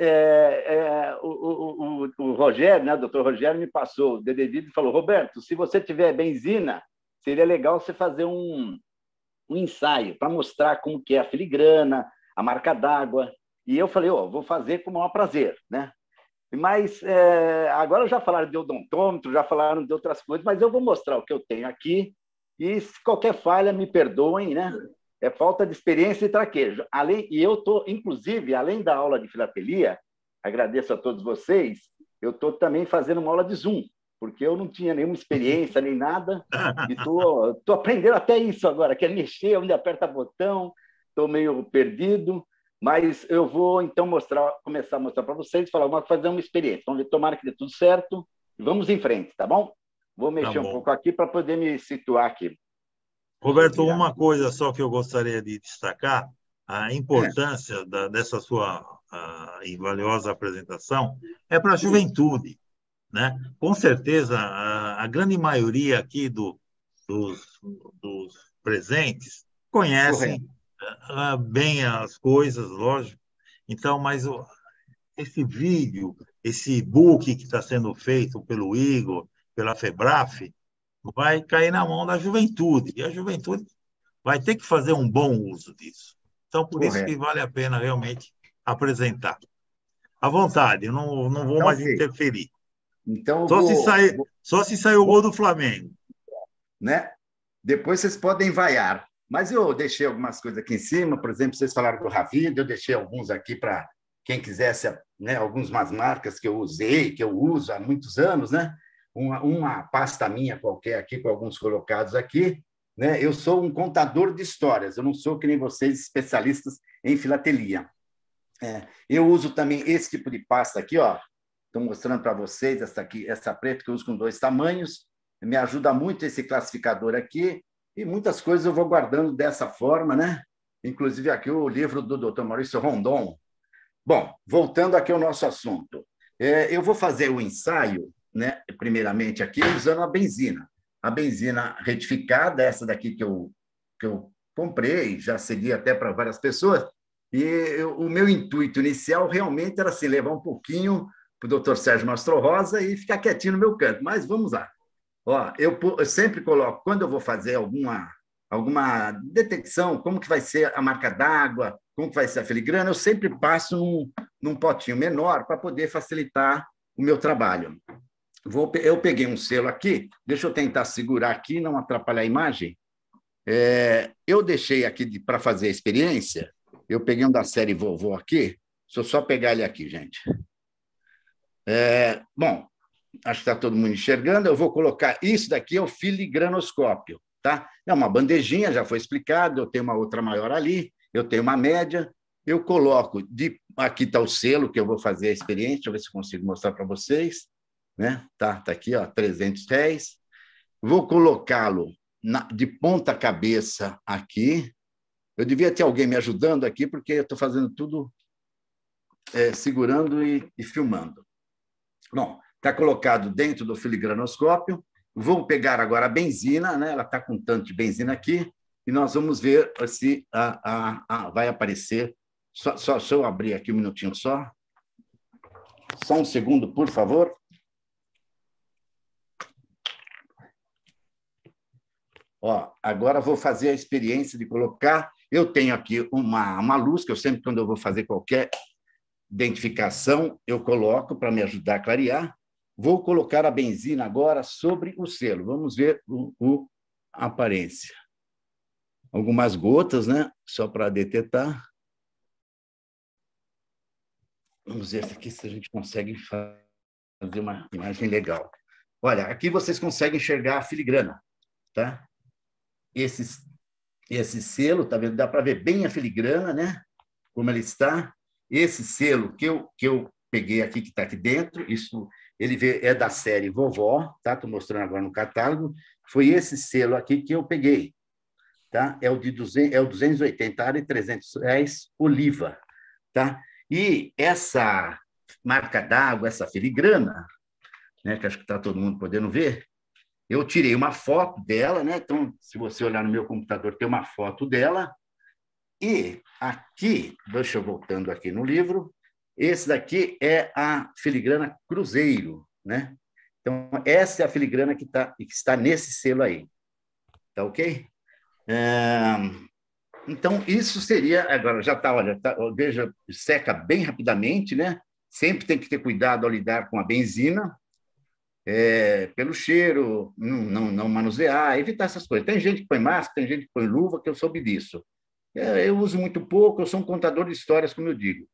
o Rogério, né, o doutor Rogério, me passou o devido e falou: Roberto, se você tiver benzina, seria legal você fazer um ensaio para mostrar como que é a filigrana, a marca d'água. E eu falei: vou fazer com o maior prazer, né? Mas agora já falaram de odontômetro, já falaram de outras coisas, mas eu vou mostrar o que eu tenho aqui e se qualquer falha, me perdoem, né? É falta de experiência e traquejo. E eu estou, inclusive, além da aula de filatelia, agradeço a todos vocês, eu estou também fazendo uma aula de Zoom, porque eu não tinha nenhuma experiência nem nada, e estou aprendendo até isso agora, que é mexer, onde aperta botão, estou meio perdido. Mas eu vou, então, começar a mostrar para vocês, fazer uma experiência. Vamos ver, tomara que dê tudo certo, e vamos em frente, tá bom? Vou mexer um pouco aqui para poder me situar aqui. Roberto, uma coisa só que eu gostaria de destacar, a importância dessa sua e valiosa apresentação é para a juventude, né? Com certeza, a grande maioria aqui dos presentes conhecem bem as coisas, lógico. Então, mas esse vídeo, esse e-book que está sendo feito pelo Igor, pela FEBRAF, vai cair na mão da juventude. E a juventude vai ter que fazer um bom uso disso. Então, por isso que vale a pena realmente apresentar. À vontade, eu não vou mais interferir. Então, só se sair o gol do Flamengo. Né? Depois vocês podem vaiar. Mas eu deixei algumas coisas aqui em cima, por exemplo, vocês falaram do Ravida, eu deixei alguns aqui para quem quisesse, né, algumas marcas que eu usei, que eu uso há muitos anos, né? Uma pasta minha qualquer aqui, com alguns colocados aqui, né? Eu sou um contador de histórias, eu não sou que nem vocês, especialistas em filatelia. Eu uso também esse tipo de pasta aqui, ó. Estou mostrando para vocês essa aqui, essa preta que eu uso com 2 tamanhos, me ajuda muito esse classificador aqui. E muitas coisas eu vou guardando dessa forma, né? Inclusive aqui o livro do Dr. Maurício Rondon. Bom, voltando aqui ao nosso assunto. Eu vou fazer o ensaio, né? Primeiramente aqui, usando a benzina retificada, essa daqui que eu comprei, já segui até para várias pessoas. E o meu intuito inicial realmente era assim, levar um pouquinho para o Dr. Sérgio Mastro Rosa e ficar quietinho no meu canto. Mas vamos lá. Ó, eu sempre coloco, quando eu vou fazer alguma detecção, como que vai ser a marca d'água, como que vai ser a filigrana, eu sempre passo num potinho menor para poder facilitar o meu trabalho. Eu peguei um selo aqui, deixa eu tentar segurar aqui, não atrapalhar a imagem. Eu deixei aqui para fazer a experiência, eu peguei um da série Vovô aqui, deixa eu só pegar ele aqui, gente. Bom, acho que está todo mundo enxergando. Eu vou colocar isso daqui, é o filigranoscópio, tá? É uma bandejinha, já foi explicado. Eu tenho uma outra maior ali, eu tenho uma média. Eu coloco, aqui está o selo que eu vou fazer a experiência, deixa eu ver se eu consigo mostrar para vocês, né? Tá aqui, ó, R$300. Vou colocá-lo de ponta cabeça aqui. Eu devia ter alguém me ajudando aqui, porque eu estou fazendo tudo segurando e filmando. Bom, está colocado dentro do filigranoscópio. Vou pegar agora a benzina, né? Ela está com tanto de benzina aqui, e nós vamos ver se vai aparecer. Só eu abrir aqui um minutinho só. Só um segundo, por favor. Ó, agora vou fazer a experiência de colocar. Eu tenho aqui uma luz, que eu sempre, quando eu vou fazer qualquer identificação, eu coloco para me ajudar a clarear. Vou colocar a benzina agora sobre o selo. Vamos ver a aparência. Algumas gotas, né? Só para detectar. Vamos ver aqui se a gente consegue fazer uma imagem legal. Olha, aqui vocês conseguem enxergar a filigrana. tá? Esse selo, tá vendo? Dá para ver bem a filigrana, né? Como ele está. Esse selo que eu peguei aqui, que está aqui dentro, ele é da série Vovó, tá? Estou mostrando agora no catálogo. Foi esse selo aqui que eu peguei, tá? É o 280 área e 300 reais Oliva, tá? E essa marca d'água, essa filigrana, né? Que acho que está todo mundo podendo ver. Eu tirei uma foto dela, né? Então, se você olhar no meu computador, tem uma foto dela. E aqui, deixa eu voltando aqui no livro, esse daqui é a filigrana Cruzeiro, né? Então, essa é a filigrana que está nesse selo aí. Tá ok? Então, isso seria... Agora, já está, olha, veja, seca bem rapidamente, né? Sempre tem que ter cuidado ao lidar com a benzina, pelo cheiro, não manusear, evitar essas coisas. Tem gente que põe máscara, tem gente que põe luva, que eu soube disso. Eu uso muito pouco, eu sou um contador de histórias, como eu digo.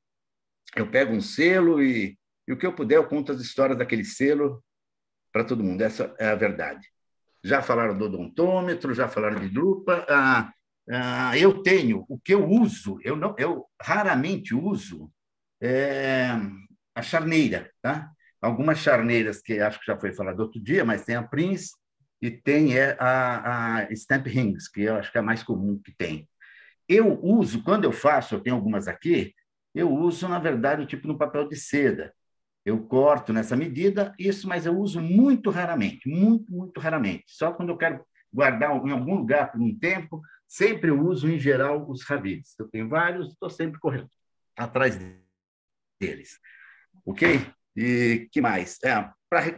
Eu pego um selo e o que eu puder, eu conto as histórias daquele selo para todo mundo. Essa é a verdade. Já falaram do odontômetro, já falaram de lupa. Eu tenho, o que eu uso, eu raramente uso a charneira, tá? Algumas charneiras que acho que já foi falado outro dia, mas tem a Prince e tem a Stamp Rings, que eu acho que é a mais comum que tem. Eu uso, quando eu faço, eu tenho algumas aqui, eu uso, na verdade, o tipo no papel de seda. Eu corto nessa medida, mas eu uso muito raramente, muito, muito raramente. Só quando eu quero guardar em algum lugar por um tempo, sempre eu uso, em geral, os ravides. Eu tenho vários, estou sempre correndo atrás deles. Ok? E que mais?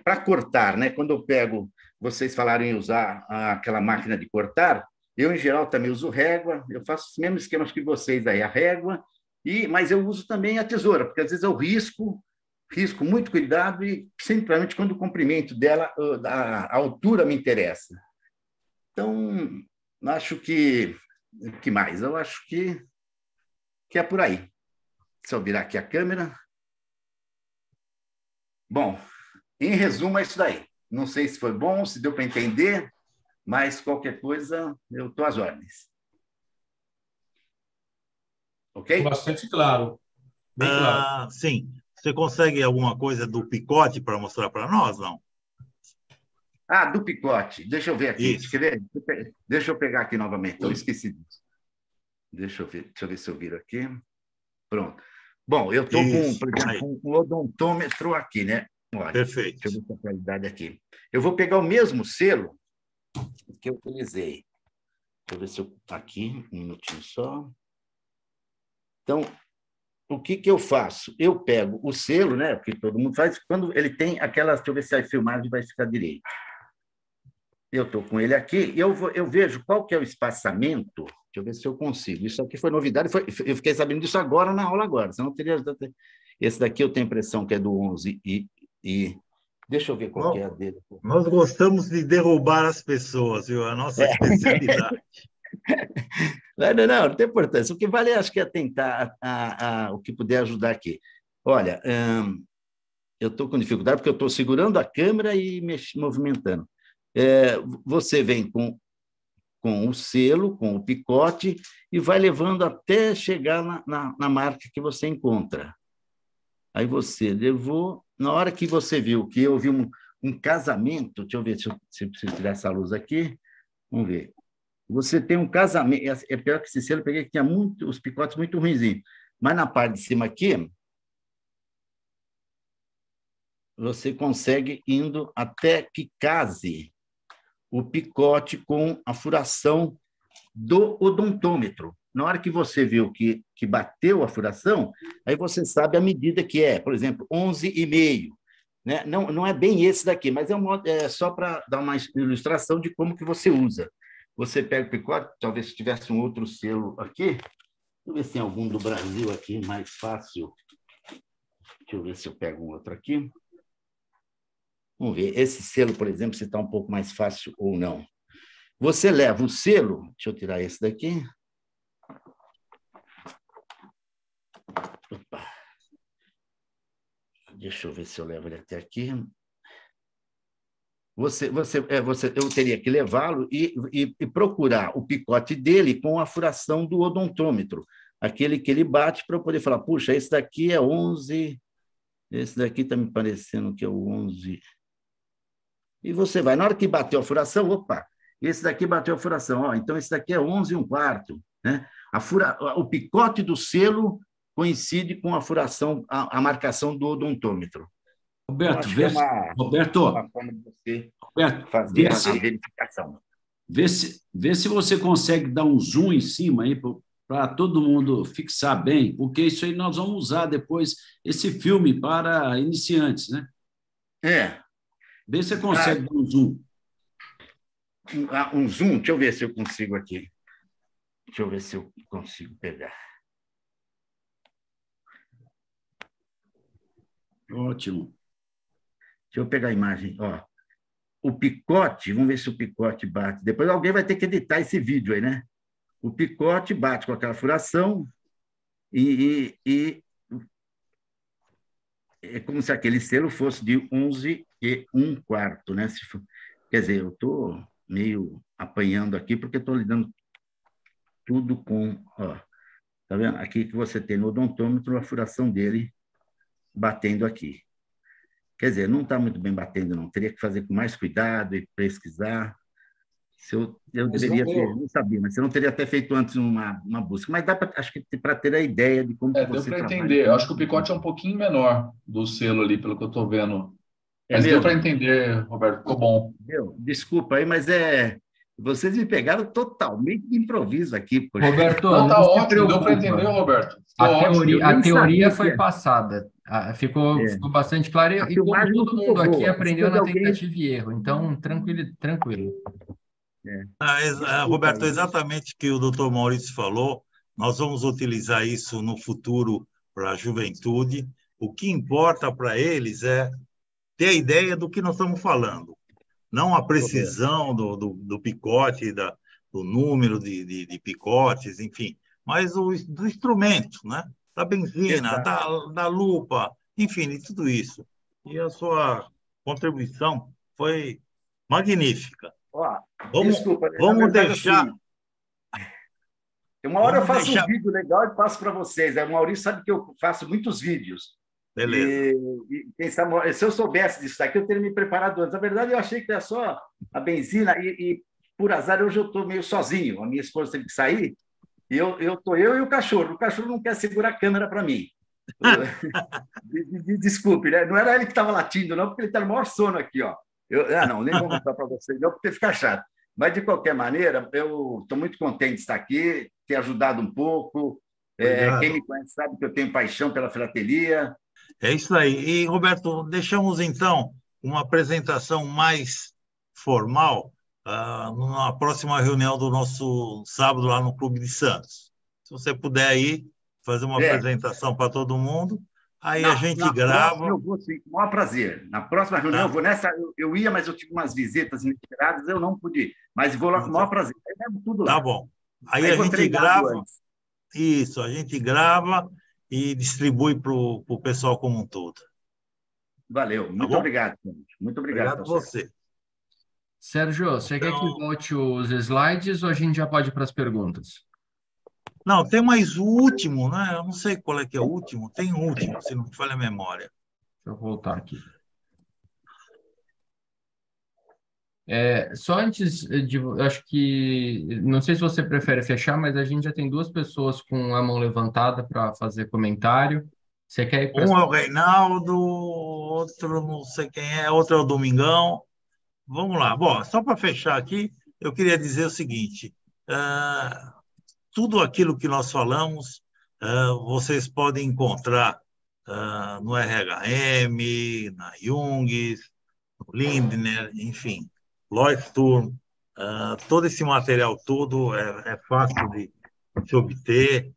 Para cortar, né? Quando eu pego, vocês falaram em usar aquela máquina de cortar, eu, em geral, também uso régua, eu faço os mesmos esquemas que vocês aí, a régua, mas eu uso também a tesoura, porque às vezes eu risco muito cuidado e simplesmente quando o comprimento dela, a altura me interessa. Então, acho que mais? Eu acho que é por aí. Se eu virar aqui a câmera. Bom, em resumo, é isso daí. Não sei se foi bom, se deu para entender, mas qualquer coisa, eu estou às ordens. Ok? Bastante claro. Bem claro. Sim. Você consegue alguma coisa do picote para mostrar para nós, não? Do picote. Deixa eu ver aqui. Deixa eu pegar aqui novamente. Eu esqueci disso. Deixa eu ver se eu viro aqui. Pronto. Bom, eu estou com, por exemplo, um odontômetro aqui, né? Olha, perfeito. Deixa eu ver a qualidade aqui. Eu vou pegar o mesmo selo que eu utilizei. Deixa eu ver se eu... Aqui, um minutinho só. Então, o que eu faço? Eu pego o selo, né? Porque todo mundo faz, quando ele tem aquelas... Deixa eu ver se a filmagem vai ficar direito. Eu estou com ele aqui e eu vejo qual que é o espaçamento. Deixa eu ver se eu consigo. Isso aqui foi novidade. Eu fiquei sabendo disso agora, na aula agora. Senão eu teria... Esse daqui eu tenho a impressão que é do 11 e deixa eu ver qual que é a dele. Nós gostamos de derrubar as pessoas, viu? A nossa especialidade. Não tem importância. O que vale, acho que é tentar o que puder ajudar aqui. Olha, eu estou com dificuldade porque eu estou segurando a câmera e movimentando. Você vem com o selo, com o picote, e vai levando até chegar na marca que você encontra. Aí você levou, na hora que você viu que eu vi um casamento, deixa eu ver se eu preciso tirar essa luz aqui, vamos ver. Você tem um casamento, é pior que esse selo, eu peguei que tinha os picotes muito ruinzinhos, mas na parte de cima aqui, você consegue indo até que case o picote com a furação do odontômetro. Na hora que você viu que bateu a furação, aí você sabe a medida que é, por exemplo, 11,5. Né? Não é bem esse daqui, mas é só para dar uma ilustração de como que você usa. Você pega o picote, talvez se tivesse um outro selo aqui, deixa eu ver se tem algum do Brasil aqui mais fácil. Deixa eu ver se eu pego um outro aqui. Vamos ver, esse selo, por exemplo, se está um pouco mais fácil ou não. Você leva o selo, deixa eu tirar esse daqui. Opa. Deixa eu ver se eu levo ele até aqui. eu teria que levá-lo e procurar o picote dele com a furação do odontômetro, aquele que ele bate para eu poder falar, puxa, esse daqui é 11, esse daqui está me parecendo que é o 11. E você vai, na hora que bateu a furação, opa, esse daqui bateu a furação, ó, então esse daqui é 11 1/4, né? O picote do selo coincide com a furação, a marcação do odontômetro. Roberto, Então, Roberto, forma de você Roberto, fazer a verificação. Vê se você consegue dar um zoom em cima aí para todo mundo fixar bem, porque isso aí nós vamos usar depois, esse filme para iniciantes, né? Vê se você consegue dar um zoom. Um zoom? Deixa eu ver se eu consigo aqui. Deixa eu ver se eu consigo pegar. Ótimo. Deixa eu pegar a imagem. Ó, o picote, vamos ver se o picote bate. Depois alguém vai ter que editar esse vídeo aí, né? O picote bate com aquela furação e é como se aquele selo fosse de 11 1/4, né? Quer dizer, eu estou meio apanhando aqui porque estou lidando tudo com... Ó, tá vendo? Aqui que você tem no odontômetro a furação dele batendo aqui. Quer dizer, não está muito bem batendo, não. Teria que fazer com mais cuidado e pesquisar. Eu deveria ter, não sabia, mas você não teria até feito antes uma busca. Mas dá para, acho que para ter a ideia de como deu você para trabalha. entender. Eu acho que o picote é um pouquinho menor do selo ali, pelo que eu estou vendo. Mas mesmo? deu para entender, Roberto, ficou bom. Desculpa aí, mas vocês me pegaram totalmente de improviso aqui. Poxa. Roberto, Não, tá não se ótimo, deu preocupa. para entender, Roberto. A teoria foi que passada. Ficou bastante claro e filmagem todo não mundo ficou aqui boa. aprendeu Se na alguém- tentativa e erro. Então, tranquilo. Roberto, exatamente o que o doutor Maurício falou, nós vamos utilizar isso no futuro para a juventude. O que importa para eles é ter a ideia do que nós estamos falando, não a precisão do picote, do número de picotes, enfim, mas do instrumento, né? Da benzina, da lupa, enfim, de tudo isso. E a sua contribuição foi magnífica. Ó, Vamos verdade, deixar... assim, uma hora eu Vamos faço um vídeo legal e passo para vocês. O Maurício sabe que eu faço muitos vídeos. Beleza. E quem sabe, se eu soubesse disso daqui, eu teria me preparado antes. Na verdade, eu achei que era só a benzina e por azar, hoje eu estou meio sozinho. A minha esposa teve que sair e eu e o cachorro. O cachorro não quer segurar a câmera para mim. Desculpe, né? Não era ele que estava latindo, não, porque ele está no maior sono aqui, ó. Não, nem vou mostrar para vocês, não, porque fica chato. Mas, de qualquer maneira, eu estou muito contente de estar aqui, ter ajudado um pouco. Quem me conhece sabe que eu tenho paixão pela filatelia. É isso aí. E, Roberto, deixamos, então, uma apresentação mais formal na próxima reunião do nosso sábado lá no Clube de Santos. Se você puder aí fazer uma apresentação para todo mundo, aí a gente grava. Eu vou, sim, com o maior prazer. Na próxima reunião, eu vou nessa. Eu ia, mas eu tive umas visitas inesperadas, eu não pude ir. Mas vou lá com o maior prazer. Aí mesmo tudo lá. Tá bom. Aí a gente grava. Isso, a gente grava e distribui para o pessoal como um todo. Valeu. Muito obrigado, gente. Muito obrigado. Obrigado a você. Sérgio, você quer que volte os slides ou a gente já pode ir para as perguntas? Não, tem mais o último, né? Eu não sei qual é que é o último. Tem o último, se não me falha a memória. Deixa eu voltar aqui. Só antes de... Acho que... Não sei se você prefere fechar, mas a gente já tem duas pessoas com a mão levantada para fazer comentário. Você quer ir para... Um é o Reinaldo, outro não sei quem é, outro é o Domingão. Vamos lá. Bom, só para fechar aqui, eu queria dizer o seguinte. Tudo aquilo que nós falamos, vocês podem encontrar no RHM, na Jungs, no Lindner, enfim, Leuchtturm. Todo esse material todo é fácil de se obter.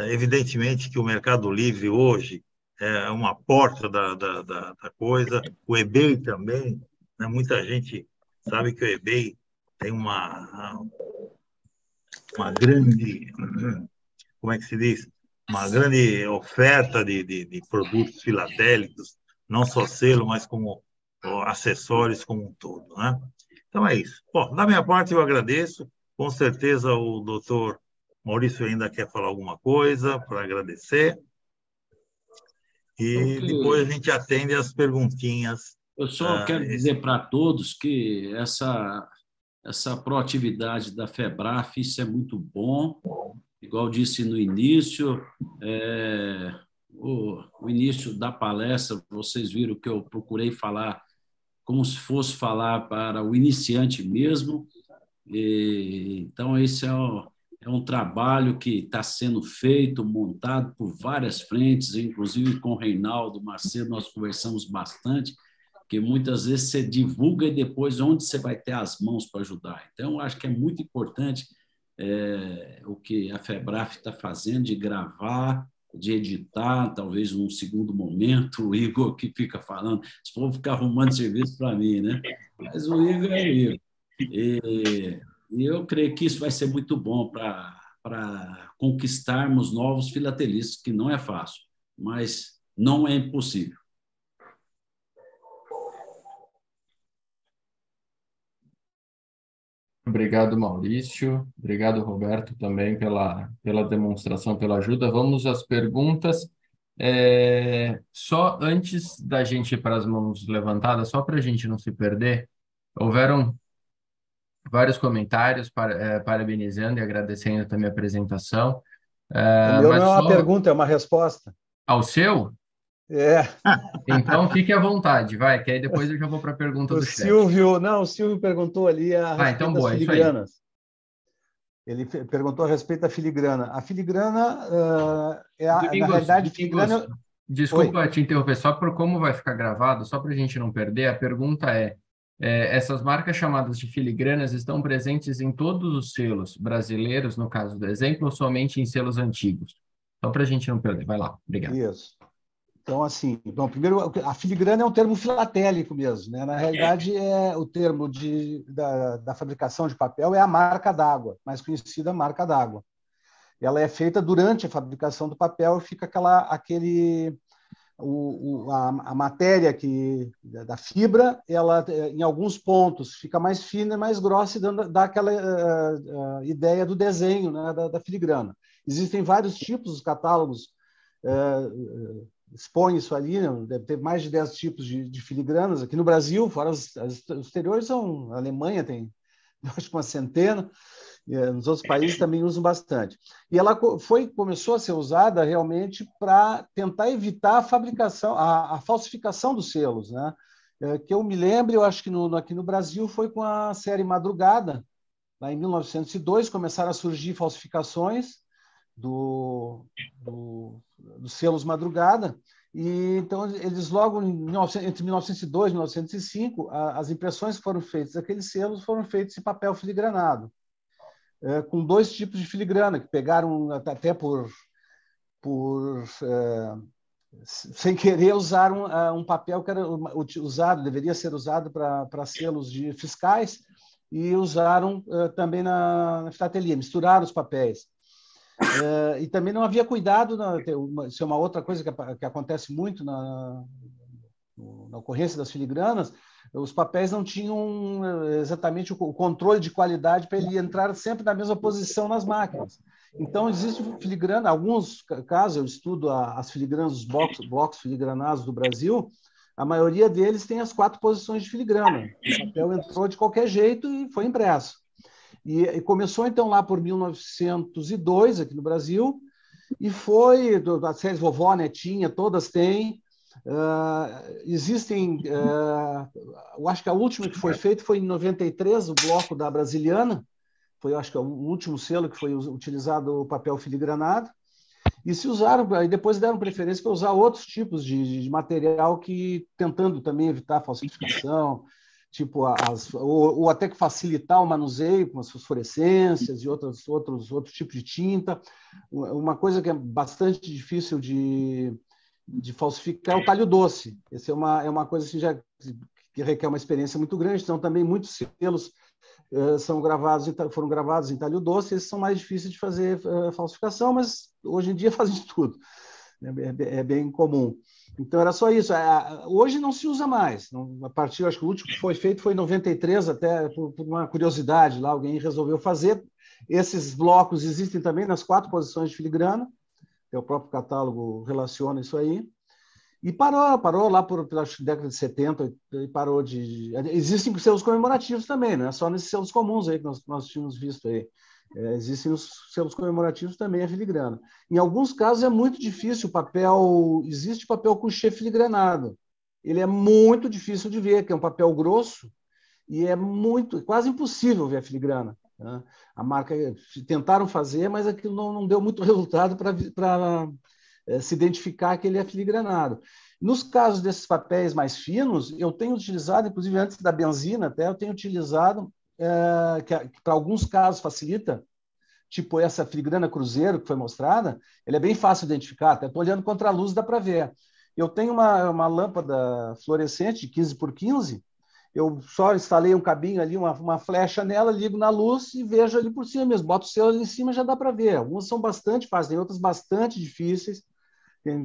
Evidentemente que o Mercado Livre hoje é uma porta da coisa. O eBay também, né? Muita gente sabe que o eBay tem uma grande, como é que se diz? Uma grande oferta de produtos filatélicos, não só selo, mas como acessórios como um todo, né? Então é isso. Bom, da minha parte eu agradeço. Com certeza o doutor Maurício ainda quer falar alguma coisa para agradecer. E depois a gente atende as perguntinhas. Eu só quero dizer para todos que essa proatividade da FEBRAF, isso é muito bom. Igual disse no início, o início da palestra, vocês viram que eu procurei falar como se fosse falar para o iniciante mesmo. Então, esse é um trabalho que está sendo feito, montado por várias frentes, inclusive com o Reinaldo Macedo, nós conversamos bastante, que muitas vezes você divulga e depois onde você vai ter as mãos para ajudar. Então, eu acho que é muito importante o que a FEBRAF está fazendo, de gravar, de editar, talvez num segundo momento, o Igor que fica falando, se for ficar arrumando serviço para mim, né? Mas o Igor é o Igor. E eu creio que isso vai ser muito bom para conquistarmos novos filatelistas, que não é fácil, mas não é impossível. Obrigado, Maurício. Obrigado, Roberto, também pela demonstração, pela ajuda. Vamos às perguntas. Só antes da gente ir para as mãos levantadas, só para a gente não se perder, houveram vários comentários parabenizando e agradecendo também a apresentação. O meu não é uma pergunta, é uma resposta. Ao seu? É. Então, fique à vontade, vai, que aí depois eu já vou para a pergunta do chat. O Silvio perguntou ali a respeito das filigranas. Ele perguntou a respeito da filigrana. A filigrana, na realidade, filigrana... Desculpa te interromper, só por como vai ficar gravado, só para a gente não perder, a pergunta essas marcas chamadas de filigranas estão presentes em todos os selos brasileiros, no caso do exemplo, ou somente em selos antigos? Só para a gente não perder. Vai lá, obrigado. Isso. Então, assim, primeiro, a filigrana é um termo filatélico mesmo, né? Na realidade, o termo da fabricação de papel é a marca d'água, mais conhecida marca d'água. Ela é feita durante a fabricação do papel e fica a matéria da fibra, ela em alguns pontos fica mais fina e mais grossa e dá aquela ideia do desenho, né, da filigrana. Existem vários tipos, os catálogos expõe isso ali, né? Deve ter mais de 10 tipos de filigranas. Aqui no Brasil, fora os exteriores, a Alemanha tem, acho que uma centena, nos outros países também usam bastante. E ela começou a ser usada realmente para tentar evitar a fabricação, a falsificação dos selos, né? Que eu me lembro, eu acho que aqui no Brasil foi com a série Madrugada, lá em 1902, começaram a surgir falsificações dos selos Madrugada, e então eles logo entre 1902 e 1905 as impressões que foram feitas daqueles selos foram feitas em papel filigranado, com 2 tipos de filigrana que pegaram até sem querer usar um papel que era deveria ser usado para selos fiscais, e usaram também na filatelia, misturaram os papéis. E também não havia cuidado, isso é uma outra coisa que acontece muito na ocorrência das filigranas, os papéis não tinham exatamente o controle de qualidade para ele entrar sempre na mesma posição nas máquinas. Então, existe filigrana, alguns casos, eu estudo as filigranas, os blocos filigranados do Brasil, a maioria deles tem as 4 posições de filigrana. O papel entrou de qualquer jeito e foi impresso. E começou, então, lá por 1902, aqui no Brasil, e foi, das séries Vovó, Netinha, todas têm. Existem, eu acho que a última que foi feita foi em 93, o bloco da Brasiliana, foi, eu acho que o último selo que foi utilizado o papel filigranado, e se usaram, aí depois deram preferência para usar outros tipos de material tentando também evitar falsificação, tipo ou até que facilitar o manuseio com as fosforescências e outros tipos de tinta. Uma coisa que é bastante difícil de falsificar é o talho doce. Essa é uma coisa assim, que requer uma experiência muito grande. Então, também muitos selos foram gravados em talho doce. Esses são mais difíceis de fazer falsificação, mas hoje em dia fazem de tudo. É bem comum. Então, era só isso. Hoje não se usa mais. A partir, acho que o último que foi feito foi em 93, até por uma curiosidade lá, alguém resolveu fazer. Esses blocos existem também nas 4 posições de filigrana, que o próprio catálogo relaciona isso aí. E parou lá por acho, década de 70, e parou de... Existem selos comemorativos também, não é só nesses selos comuns aí que nós tínhamos visto aí. Existem os selos comemorativos também, a filigrana. Em alguns casos é muito difícil o papel... Existe papel couché filigranado. Ele é muito difícil de ver, que é um papel grosso, e é quase impossível ver a filigrana. Né? A marca tentaram fazer, mas aquilo não deu muito resultado para se identificar que ele é filigranado. Nos casos desses papéis mais finos, eu tenho utilizado, inclusive antes da benzina, até eu tenho utilizado, que para alguns casos facilita, tipo essa filigrana cruzeiro que foi mostrada, ele é bem fácil de identificar, até estou olhando contra a luz, dá para ver. Eu tenho uma lâmpada fluorescente de 15 por 15, eu só instalei um cabinho ali, uma flecha nela, ligo na luz e vejo ali por cima mesmo. Boto o selo ali em cima, já dá para ver. Algumas são bastante fáceis, tem outras bastante difíceis.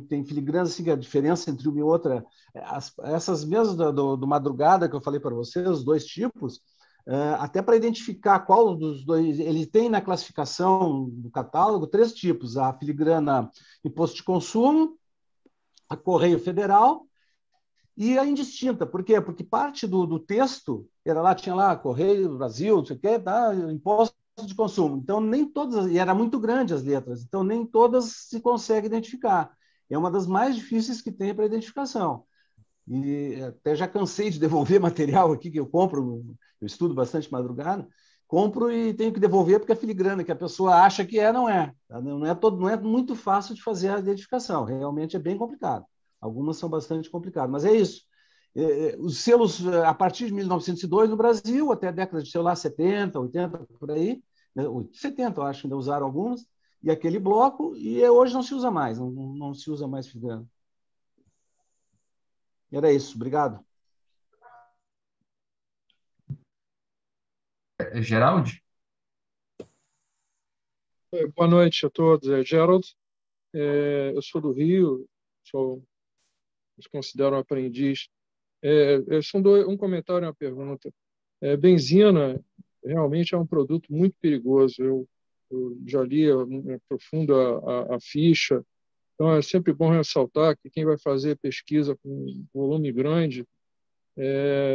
Tem filigranas, assim, que a diferença entre uma e outra... essas mesmas do Madrugada que eu falei para vocês, os 2 tipos, até para identificar qual dos dois... Ele tem na classificação do catálogo 3 tipos. A filigrana imposto de consumo, a Correio Federal e a indistinta. Por quê? Porque parte do texto tinha lá Correio Brasil, não sei o quê, tá? Imposto de consumo. Então, nem todas, e era muito grande as letras, então nem todas se consegue identificar. É uma das mais difíceis que tem para identificação. E até já cansei de devolver material aqui que eu compro, eu estudo bastante Madrugada, compro e tenho que devolver porque a filigrana que a pessoa acha que não é. Não é muito fácil de fazer a identificação, realmente é bem complicado. Algumas são bastante complicadas, mas é isso. Os selos, a partir de 1902 no Brasil, até a década de, sei lá, 70, 80, por aí, 70, eu acho, ainda usaram algumas, e aquele bloco, e hoje não se usa mais, não se usa mais filigrana. Era isso, obrigado. Geraldo? Boa noite a todos, é Gerald. Eu sou do Rio, me considero um aprendiz. São um comentário e uma pergunta. Benzina realmente é um produto muito perigoso. Eu já li aprofundo a ficha. Então, é sempre bom ressaltar que quem vai fazer pesquisa com volume grande,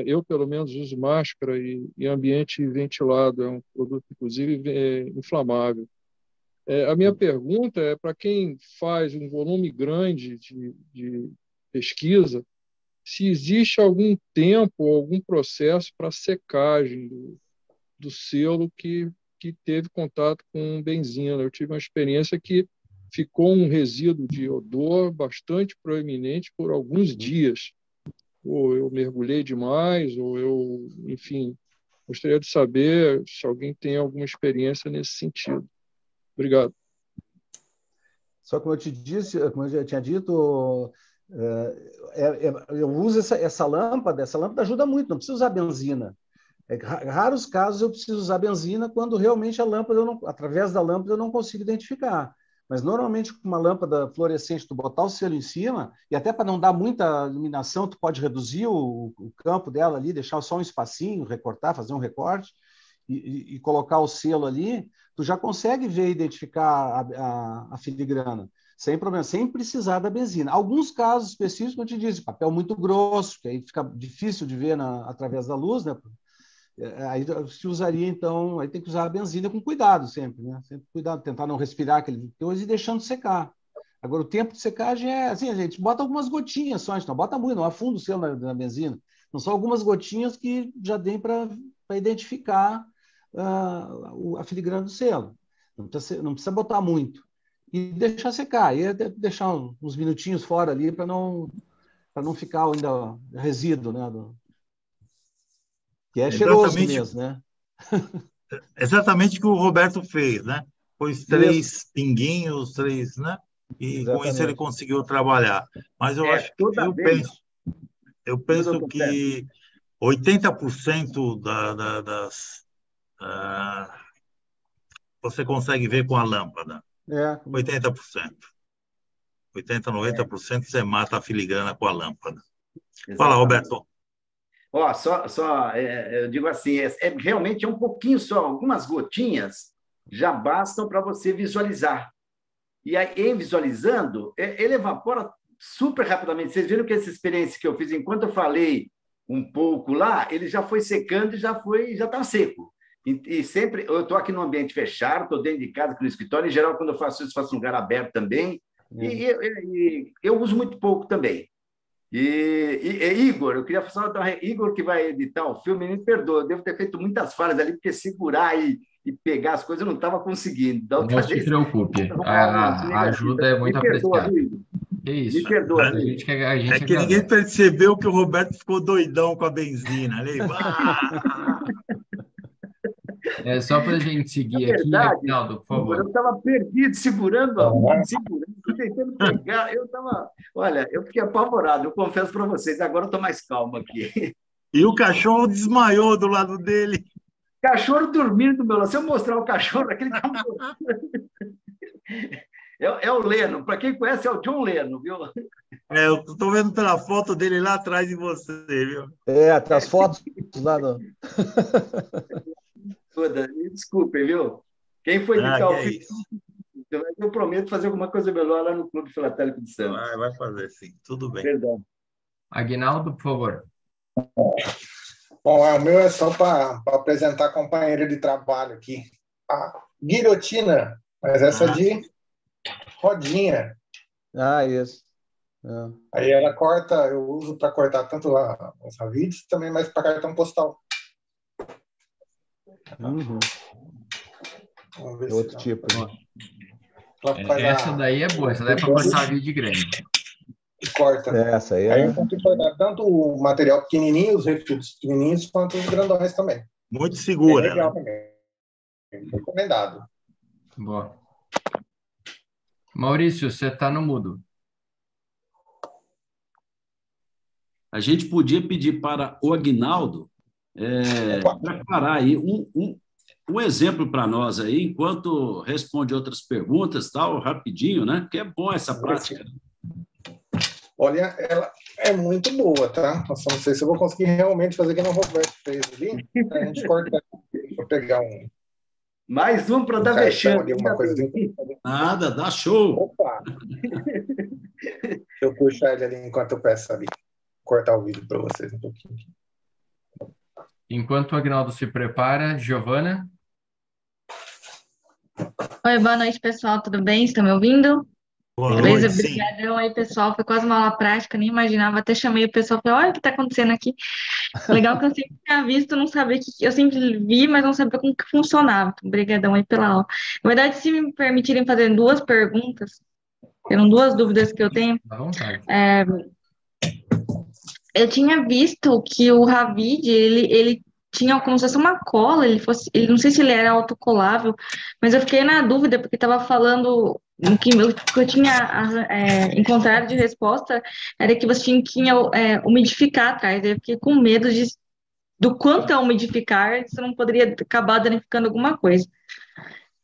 eu, pelo menos, uso máscara e ambiente ventilado. É um produto, inclusive, inflamável. A minha pergunta é para quem faz um volume grande de pesquisa, se existe algum tempo, algum processo para secagem do selo que teve contato com benzina. Eu tive uma experiência que ficou um resíduo de odor bastante proeminente por alguns dias. Ou eu mergulhei demais, enfim, gostaria de saber se alguém tem alguma experiência nesse sentido. Obrigado. Só como eu te disse, como eu já tinha dito, eu uso essa lâmpada ajuda muito, não precisa usar benzina. Raros casos eu preciso usar benzina quando realmente através da lâmpada eu não consigo identificar. Mas normalmente com uma lâmpada fluorescente, tu botar o selo em cima, e até para não dar muita iluminação, tu pode reduzir o campo dela ali, deixar só um espacinho, recortar, fazer um recorte, e colocar o selo ali, tu já consegue ver e identificar a filigrana, sem problema, sem precisar da benzina. Alguns casos específicos, como eu te disse, papel muito grosso, que aí fica difícil de ver através da luz, né? Aí se usaria, então, aí tem que usar a benzina com cuidado sempre, né? Sempre cuidado, tentar não respirar aquele coisa e deixando secar. Agora, o tempo de secagem é assim, a gente bota algumas gotinhas só, a gente não bota muito, não afunda o selo na benzina. Não são algumas gotinhas que já deem para identificar a filigrana do selo. Não precisa botar muito. E deixar secar, e até deixar uns minutinhos fora ali para não ficar ainda resíduo, né? Que é cheiroso mesmo, né? Exatamente o que o Roberto fez, né? Pôs 3 pinguinhos, 3, né? E exatamente. Com isso ele conseguiu trabalhar. Mas eu acho que eu penso que 80% das você consegue ver com a lâmpada. 80%. 80%, 90% você mata a filigrana com a lâmpada. Fala, Roberto. Ó, eu digo assim, realmente é um pouquinho só, algumas gotinhas já bastam para você visualizar. E aí, em visualizando, ele evapora super rapidamente. Vocês viram que essa experiência que eu fiz, enquanto eu falei um pouco lá, ele já foi secando e já estava seco. E sempre, eu estou aqui num ambiente fechado, estou dentro de casa, aqui no escritório, em geral, quando eu faço isso, faço em lugar aberto também, e eu uso muito pouco também. Igor, eu queria falar, Igor que vai editar o filme, me perdoa, eu devo ter feito muitas falhas ali, porque segurar e pegar as coisas eu não estava conseguindo. Não se preocupe, a ajuda é muito apreciada. Que isso? Me perdoa. A gente ninguém percebeu que o Roberto ficou doidão com a benzina. É só para a gente seguir aqui, Aguinaldo, por favor. Eu estava perdido, segurando, tentando pegar. Olha, eu fiquei apavorado, eu confesso para vocês. Agora eu estou mais calmo aqui. E o cachorro desmaiou do lado dele. Cachorro dormindo do meu lado. Se eu mostrar o cachorro, aquele é o Leno. Para quem conhece, é o John Leno, viu? Eu estou vendo pela foto dele lá atrás de você, viu? Tem as fotos lá no... Desculpem, viu? Quem foi editar o filme, eu prometo fazer alguma coisa melhor lá no Clube Filatélico de Santos. Vai fazer, sim. Tudo bem. Perdão. Aguinaldo, por favor. Bom, o meu é só para apresentar a companheira de trabalho aqui. A guilhotina, mas essa de rodinha. Isso. Aí ela corta, eu uso para cortar tanto os ravides, também mais para cartão postal. Uhum. Outro tipo. Essa daí é boa, essa daí é para cortar vídeo grande. Corta. Essa aí eu consigo cortar tanto o material pequenininho, os refilhos pequenininhos, quanto os grandões também. Muito segura. É legal também. Recomendado. Boa. Maurício, você está no mudo. A gente podia pedir para o Aguinaldo preparar aí um exemplo para nós aí, enquanto responde outras perguntas, tal, rapidinho, né? Porque é bom essa prática. Olha, ela é muito boa, tá? Eu só não sei se eu vou conseguir realmente fazer o que o Roberto fez ali. A gente corta. Vou pegar mais um para dar vexame. Nada, dá show. Opa! Eu puxar ele ali enquanto eu peço ali. Cortar o vídeo para vocês um pouquinho. Enquanto o Aguinaldo se prepara, Giovana. Oi, boa noite, pessoal. Tudo bem? Estão me ouvindo? Beleza, obrigadão aí, pessoal. Foi quase uma aula prática, nem imaginava. Até chamei o pessoal e falei, olha o que está acontecendo aqui. Legal que eu sempre tinha visto, não sabia que... Eu sempre vi, mas não sabia como que funcionava. Obrigadão aí pela aula. Na verdade, se me permitirem fazer 2 perguntas, eram 2 dúvidas que eu tenho. À vontade. Eu tinha visto que o Ravid, ele tinha como se fosse uma cola, ele não sei se ele era autocolável, mas eu fiquei na dúvida, porque estava falando, o que eu tinha encontrado de resposta era que você tinha que umidificar atrás, eu fiquei com medo do quanto é umidificar, você não poderia acabar danificando alguma coisa.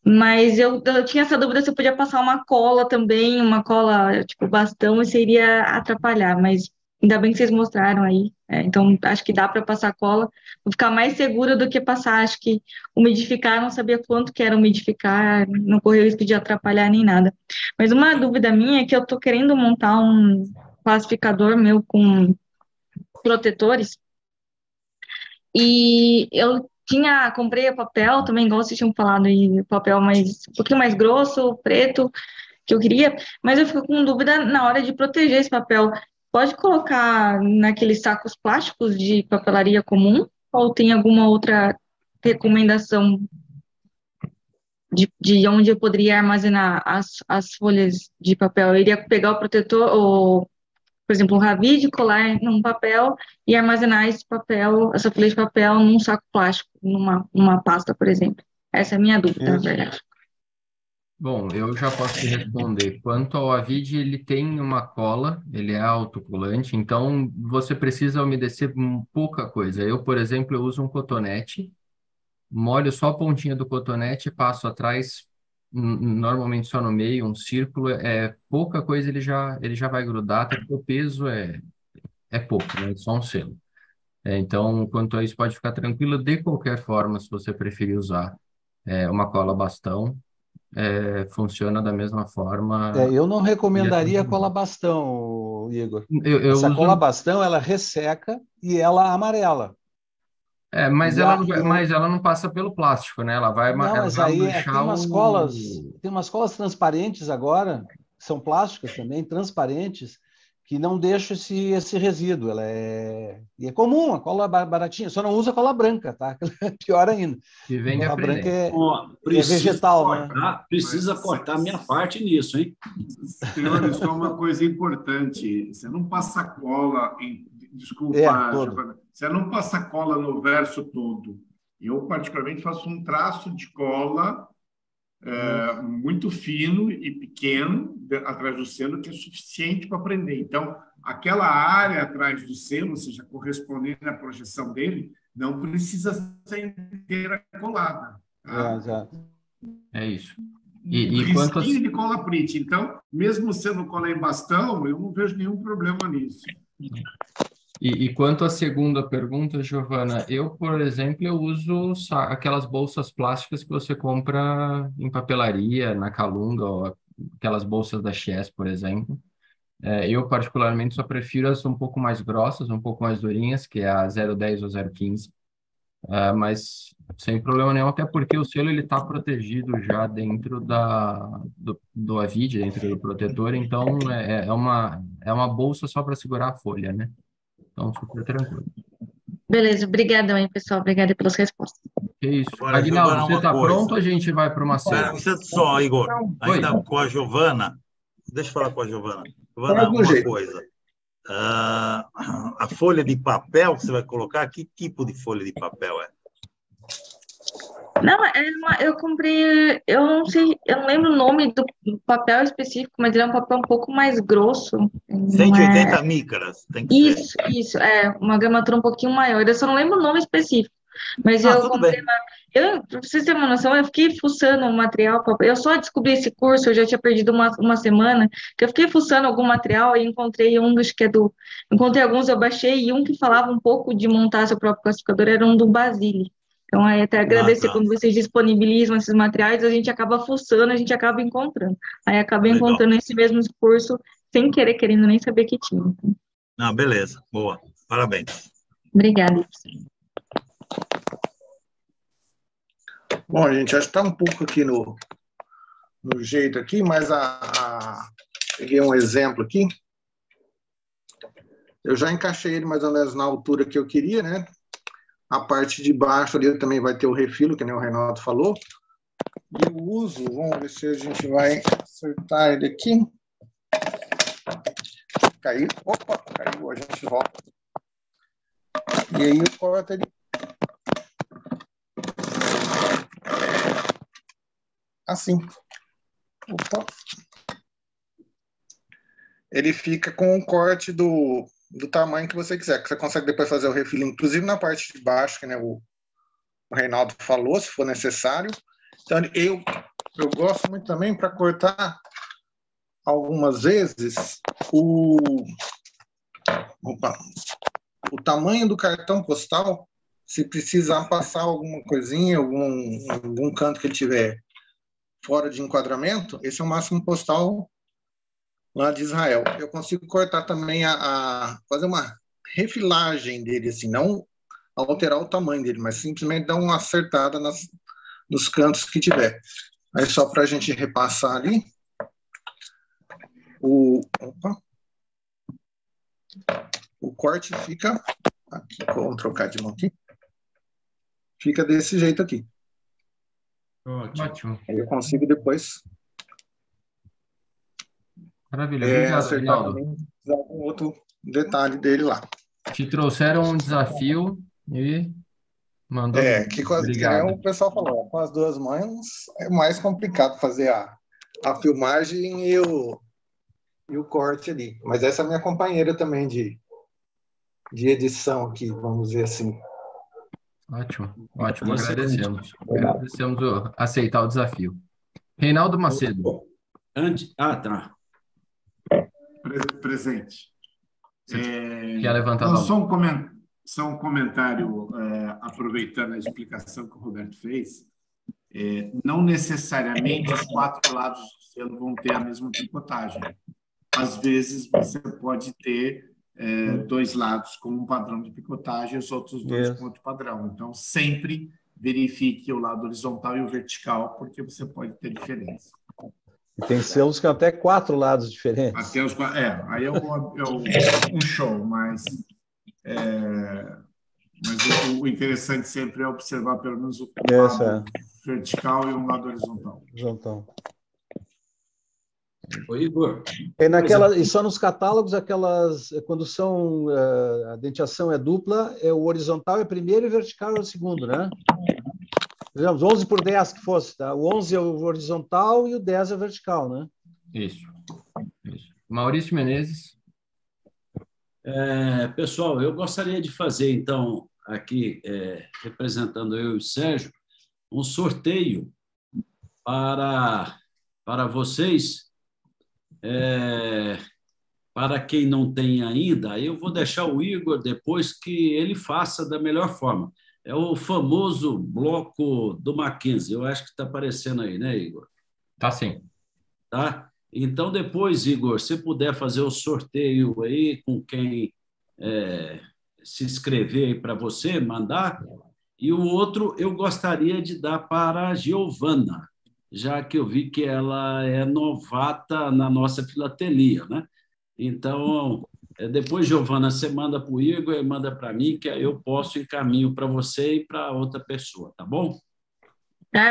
Mas eu tinha essa dúvida se eu podia passar uma cola também, uma cola tipo bastão, e seria atrapalhar, mas ainda bem que vocês mostraram aí. Então, acho que dá para passar cola. Vou ficar mais segura do que passar. Acho que umidificar, não sabia quanto que era umidificar, não correu risco de atrapalhar nem nada. Mas uma dúvida minha é que eu estou querendo montar um classificador meu com protetores. E eu comprei o papel, também igual vocês tinham falado aí, papel um pouquinho mais grosso, preto, que eu queria, mas eu fico com dúvida na hora de proteger esse papel. Pode colocar naqueles sacos plásticos de papelaria comum ou tem alguma outra recomendação de onde eu poderia armazenar as folhas de papel? Eu iria pegar o protetor, ou, por exemplo, um Ravid, colar num papel e armazenar essa folha de papel num saco plástico, numa pasta, por exemplo. Essa é a minha dúvida, na verdade. Bom, eu já posso te responder. Quanto ao Avid, ele tem uma cola, ele é autocolante, então você precisa umedecer pouca coisa. Eu, por exemplo, eu uso um cotonete, molho só a pontinha do cotonete, passo atrás normalmente só no meio, um círculo, pouca coisa ele já vai grudar, até porque o peso é pouco, né? É só um selo. Então, quanto a isso, pode ficar tranquilo. De qualquer forma, se você preferir usar uma cola bastão, funciona da mesma forma. Eu não recomendaria cola bastão, Igor. Essa cola bastão, ela resseca e ela amarela. Mas ela não passa pelo plástico, né? Ela vai tem umas colas transparentes agora, que são plásticas também, transparentes, que não deixam esse resíduo. E é comum, a cola baratinha, só não usa cola branca, tá? Pior ainda. Que vem de a branca é vegetal, né? Precisa cortar a minha parte nisso, hein? Senhores, só uma coisa importante. Você não passa cola Desculpa, Giovana. Você não passa cola no verso todo. Eu, particularmente, faço um traço de cola muito fino e pequeno atrás do selo, que é suficiente para prender. Então, aquela área atrás do selo, ou seja, correspondendo à projeção dele, não precisa ser inteira colada. Tá? Exato. É isso. Risquinho de cola print. Então, mesmo sendo cola em bastão, eu não vejo nenhum problema nisso. E quanto à segunda pergunta, Giovana, eu, por exemplo, eu uso aquelas bolsas plásticas que você compra em papelaria, na Calunga, ou aquelas bolsas da Chess, por exemplo. Eu, particularmente, só prefiro as um pouco mais grossas, um pouco mais durinhas, que é a 0,10 ou 0,15. Mas sem problema nenhum, até porque o selo está protegido já dentro do AVID, dentro do protetor, então é uma bolsa só para segurar a folha, né? Então, super tranquilo. Beleza, obrigadão aí, pessoal. Obrigada pelas respostas. Que isso. Aguinaldo, você está pronto ou a gente vai para uma série? Você só, Igor, ainda com a Giovana. Deixa eu falar com a Giovana. Giovana, uma coisa. A folha de papel que você vai colocar, que tipo de folha de papel é? Não, eu comprei, eu não sei, eu não lembro o nome do papel específico, mas ele é um papel um pouco mais grosso. 180 micras, tem que ser. Isso, uma gramatura um pouquinho maior. Eu só não lembro o nome específico, mas eu comprei pra vocês terem uma noção, eu fiquei fuçando o material, eu só descobri esse curso, eu já tinha perdido uma semana, que eu fiquei fuçando algum material e encontrei encontrei alguns, eu baixei, e um que falava um pouco de montar seu próprio classificador era um do Basile. Então, aí até agradecer quando vocês disponibilizam esses materiais, a gente acaba fuçando, a gente acaba encontrando. Aí acabei encontrando esse mesmo curso, sem querer, querendo nem saber que tinha. Não, beleza, boa, parabéns. Obrigada. Bom, gente, acho que está um pouco aqui no jeito aqui, mas peguei um exemplo aqui. Eu já encaixei ele mais ou menos na altura que eu queria, né? A parte de baixo ali também vai ter o refilo, que nem o Reinaldo falou. E o uso, vamos ver se a gente vai acertar ele aqui. Caiu. Opa, caiu, a gente volta. E aí eu corto ele. Assim. Opa. Ele fica com o corte do tamanho que você quiser, que você consegue depois fazer o refilo, inclusive na parte de baixo, que né, o Reinaldo falou, se for necessário. Então, eu gosto muito também para cortar, algumas vezes, o tamanho do cartão postal, se precisar passar alguma coisinha, algum canto que ele tiver fora de enquadramento, esse é o máximo postal lá de Israel. Eu consigo cortar também fazer uma refilagem dele, assim, não alterar o tamanho dele, mas simplesmente dar uma acertada nos cantos que tiver. Aí só para a gente repassar ali, o corte fica aqui, vamos trocar de mão aqui, fica desse jeito aqui. Ótimo. Aí eu consigo depois maravilha. acertar também algum outro detalhe dele lá. Te trouxeram um desafio e mandou. O pessoal falou, com as duas mãos é mais complicado fazer a filmagem e o corte ali. Mas essa é a minha companheira também de edição aqui, vamos dizer assim. Ótimo. Agradecemos. Agradecemos aceitar o desafio. Reinaldo Macedo. Tá. Presente. Quer levantar a mão? Só um comentário, aproveitando a explicação que o Roberto fez. Não necessariamente os 4 lados do selo vão ter a mesma picotagem. Às vezes, você pode ter 2 lados com um padrão de picotagem e os outros 2 com outro padrão. Então, sempre verifique o lado horizontal e o vertical, porque você pode ter diferença. E tem selos que até 4 lados diferentes. Até os 4, aí é um show, mas o interessante sempre é observar pelo menos o lado vertical e um lado horizontal. Oi, Igor. E só nos catálogos, quando são a denteação é dupla, o horizontal é primeiro e o vertical é o segundo, né? Digamos, 11 por 10 que fosse, tá? O 11 é o horizontal e o 10 é o vertical, né? Isso. Maurício Menezes. Pessoal, eu gostaria de fazer, então, aqui, representando eu e o Sérgio, um sorteio para vocês. Para quem não tem ainda, eu vou deixar o Igor depois que ele faça da melhor forma. É o famoso bloco do Mackenzie. Eu acho que está aparecendo aí, né, Igor? Tá sim. Tá? Então, depois, Igor, se puder fazer o sorteio aí com quem se inscrever aí para você, mandar. E o outro eu gostaria de dar para a Giovana, já que eu vi que ela é novata na nossa filatelia, né? Então, depois, Giovana, você manda para o Igor e manda para mim, que aí eu posso encaminho para você e para outra pessoa, tá bom?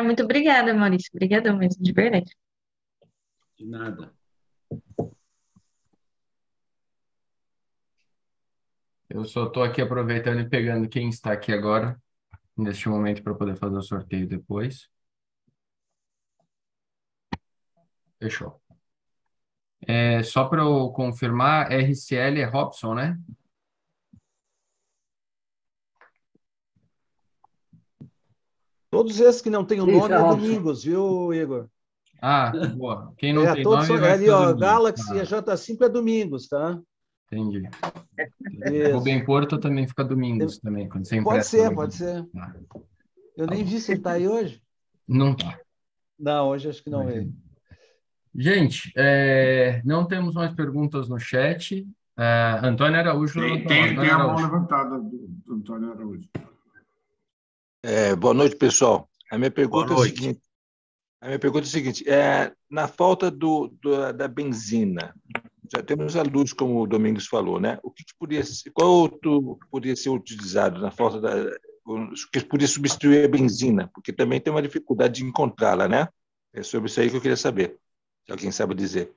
Muito obrigada, Maurício. Obrigadão mesmo, de verdade. De nada. Eu só estou aqui aproveitando e pegando quem está aqui agora, neste momento, para poder fazer o sorteio depois. Fechou. Só para eu confirmar, RCL é Robson, né? Todos esses que não têm o nome é Domingos, viu, Igor? Boa. Quem não tem nome vai ali, Galaxy e J5 é Domingos, tá? Entendi. Rubem Porto também fica Domingos também, quando você pode empresta. ser. Eu nem vi se ele está aí hoje. Não está. Não, hoje acho que não veio. Gente, não temos mais perguntas no chat. Antônio Araújo. Tem a mão levantada do Antônio Araújo. Boa noite, pessoal. A minha pergunta é a seguinte: na falta da benzina, já temos a luz, como o Domingos falou, né? Qual outro poderia ser utilizado na falta que poderia substituir a benzina? Porque também tem uma dificuldade de encontrá-la, né? É sobre isso aí que eu queria saber. Se alguém sabe dizer.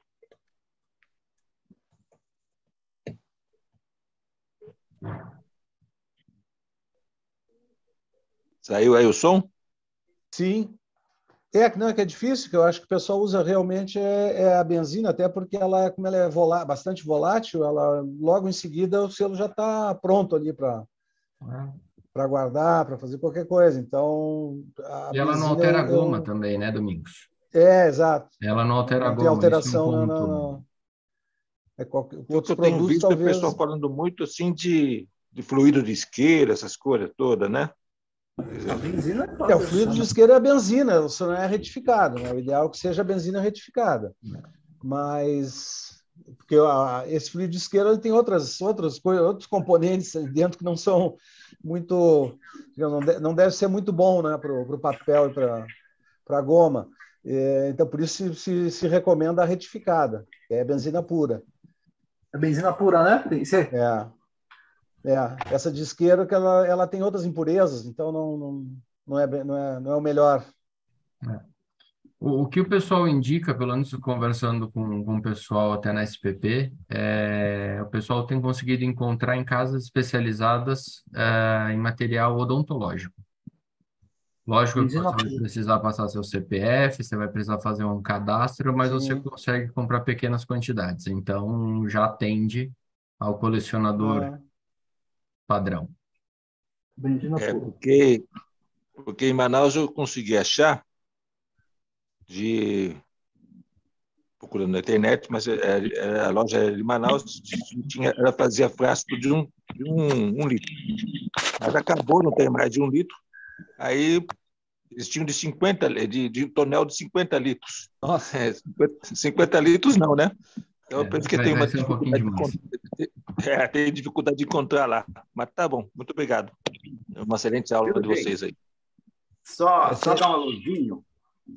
Saiu aí o som? Sim. Que é difícil, que eu acho que o pessoal usa realmente a benzina, até porque como ela é bastante volátil, logo em seguida o selo já está pronto ali para guardar, para fazer qualquer coisa. Então, e ela não altera a goma também, né, Domingos? Exato. Ela não altera a goma. Tem alteração na outros eu tenho visto talvez... o pessoal falando muito assim de fluido de isqueiro, essas coisas todas, né? A benzina o fluido de isqueiro é a benzina, só não é retificado, né? O ideal é que seja a benzina retificada. Mas porque esse fluido de isqueiro ele tem outros componentes dentro que não são muito, não deve ser muito bom, né, para o papel e para a goma. Então, por isso se recomenda a retificada, que é a benzina pura. A benzina pura, né? Essa de isqueiro que ela tem outras impurezas, então não é o melhor. O que o pessoal indica, pelo menos conversando com o pessoal até na SPP, o pessoal tem conseguido encontrar em casas especializadas em material odontológico. Lógico que você vai precisar passar seu CPF, você vai precisar fazer um cadastro, mas você consegue comprar pequenas quantidades. Então, já atende ao colecionador padrão. Porque em Manaus eu consegui achar procurando na internet, mas a loja era de Manaus, ela fazia frasco de um litro. Mas acabou, não tem mais de 1 litro. Aí eles tinham de tonel de 50 litros. Nossa. 50 litros não, né? Então, eu penso que tem tem dificuldade de encontrar lá. Mas tá bom, muito obrigado. Uma excelente aula de vocês aí. Só dar um alôzinho.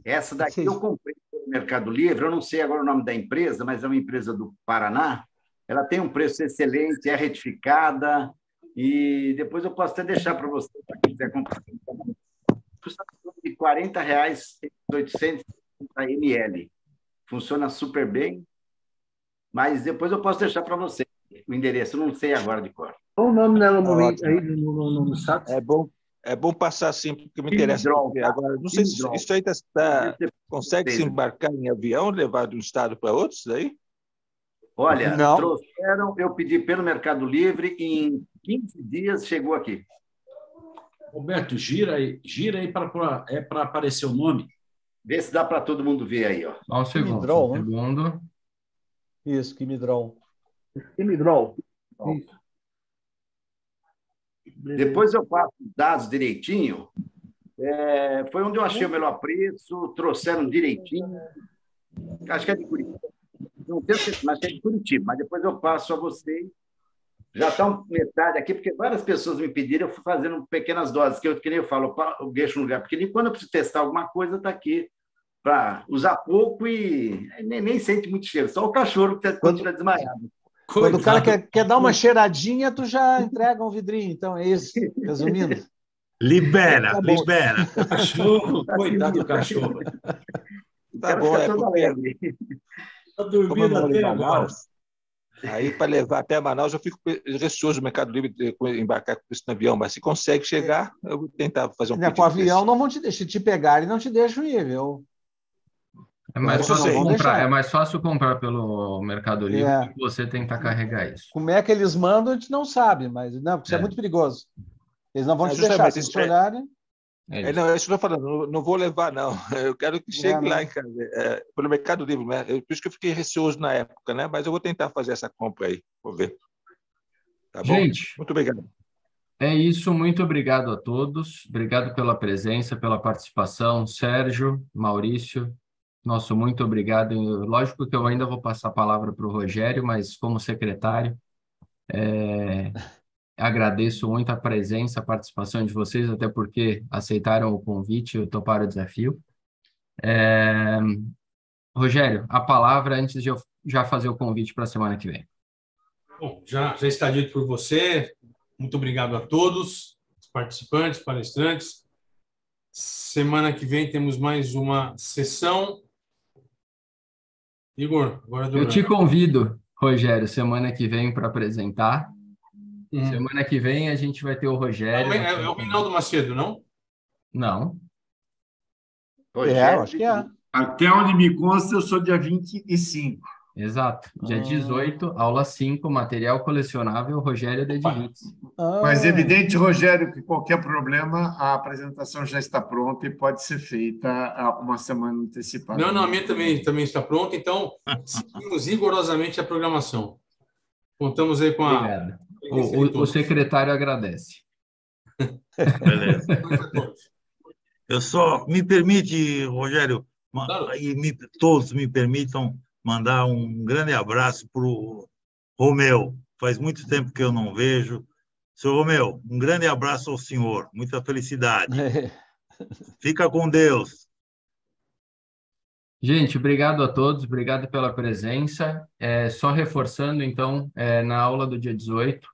Essa daqui eu comprei no Mercado Livre, eu não sei agora o nome da empresa, mas é uma empresa do Paraná. Ela tem um preço excelente, é retificada, e depois eu posso até deixar para você, para quem quiser comprar. Custa de R$ 40,00, 850 ml. Funciona super bem, mas depois eu posso deixar para você o endereço, eu não sei agora de cor. Qual o nome dela aí no site? É bom passar assim, porque me interessa. Agora, não sei se isso aí consegue se embarcar em avião, levar de um estado para outro, isso daí? Olha, trouxeram, eu pedi pelo Mercado Livre, em 15 dias chegou aqui. Roberto, gira aí para aparecer o nome. Vê se dá para todo mundo ver aí, ó. Só um segundo. Isso, Quimidrol. Isso. Depois eu passo os dados direitinho. Foi onde eu achei o melhor preço, trouxeram direitinho. Acho que é de Curitiba. Não sei se é de Curitiba, mas depois eu passo a vocês. Já está metade aqui, porque várias pessoas me pediram, eu fui fazendo pequenas doses, que nem eu falo, eu deixo um lugar pequenininho, quando eu preciso testar alguma coisa, está aqui para usar pouco e nem sente muito cheiro, só o cachorro que continua desmaiado. Quando o cara quer dar uma cheiradinha, tu já entrega um vidrinho, então é isso, resumindo. Libera. Cachorro, coitado do cachorro. Tá bom, porque... Tá dormindo até agora. Aí, para levar até Manaus, eu fico receoso do Mercado Livre de embarcar com isso no avião, mas se consegue chegar, eu vou tentar fazer um pedido. Com o avião não vão te deixar, te pegar e não te deixam ir, viu? É mais fácil comprar pelo Mercado Livre do que você tentar carregar isso. Como é que eles mandam, a gente não sabe, mas não, porque isso é muito perigoso. Eles não vão te deixar, se te olharem... Não, eu estou falando, não vou levar, não. Eu quero que chegue lá em casa, pelo Mercado Livre, né? Por isso que eu fiquei receoso na época, né? Mas eu vou tentar fazer essa compra aí, vou ver. Tá bom? Gente, muito obrigado. É isso, muito obrigado a todos. Obrigado pela presença, pela participação. Sérgio, Maurício, nosso muito obrigado. Lógico que eu ainda vou passar a palavra para o Rogério, mas como secretário, agradeço muito a presença, a participação de vocês, até porque aceitaram o convite e toparam o desafio. Rogério, a palavra antes de eu já fazer o convite para a semana que vem. Bom, já está dito por você. Muito obrigado a todos, os participantes, palestrantes. Semana que vem temos mais uma sessão. Igor, agora eu te convido, Rogério, semana que vem para apresentar. Semana que vem a gente vai ter o Rogério. É o Reinaldo Macedo, não? Não. Acho que é. Até onde me consta, eu sou dia 25. Exato. Dia 18, aula 5, material colecionável, Rogério Dedivitz. Mas é evidente, Rogério, que qualquer problema, a apresentação já está pronta e pode ser feita uma semana antecipada. Não, a minha também está pronta, então seguimos rigorosamente a programação. Contamos aí com a... Obrigado. O secretário agradece. Beleza. Me permite, Rogério, e todos me permitam mandar um grande abraço para o Romeu. Faz muito tempo que eu não vejo. Seu Romeu, um grande abraço ao senhor. Muita felicidade. Fica com Deus. Gente, obrigado a todos, obrigado pela presença. Só reforçando, então, na aula do dia 18,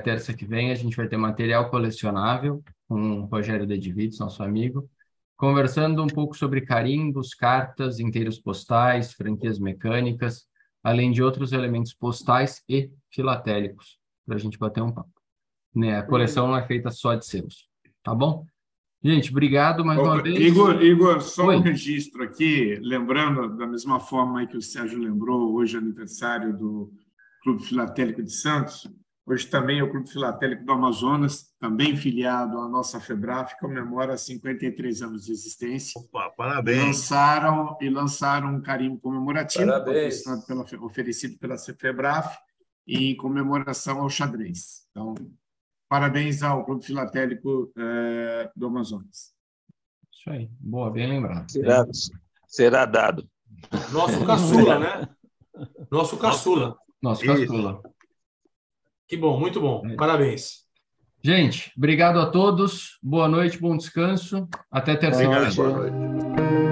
terça que vem, a gente vai ter material colecionável com o Rogério Dedivitz, nosso amigo, conversando um pouco sobre carimbos, cartas, inteiros postais, franquias mecânicas, além de outros elementos postais e filatélicos, para a gente bater um papo. A coleção não é feita só de selos, tá bom? Gente, obrigado mais uma vez. Igor, só um registro aqui, lembrando, da mesma forma que o Sérgio lembrou, hoje é aniversário do Clube Filatélico de Santos, Hoje também o Clube Filatélico do Amazonas, também filiado à nossa FEBRAF, comemora 53 anos de existência. Opa, parabéns! E lançaram um carimbo comemorativo, oferecido pela FEBRAF, em comemoração ao xadrez. Então, parabéns ao Clube Filatélico do Amazonas. Isso aí. Boa, bem lembrado. Será dado. Nosso caçula, né? Nosso caçula. Nosso caçula. Que bom, muito bom. Parabéns. Gente, obrigado a todos. Boa noite, bom descanso. Até terça-feira. Boa noite.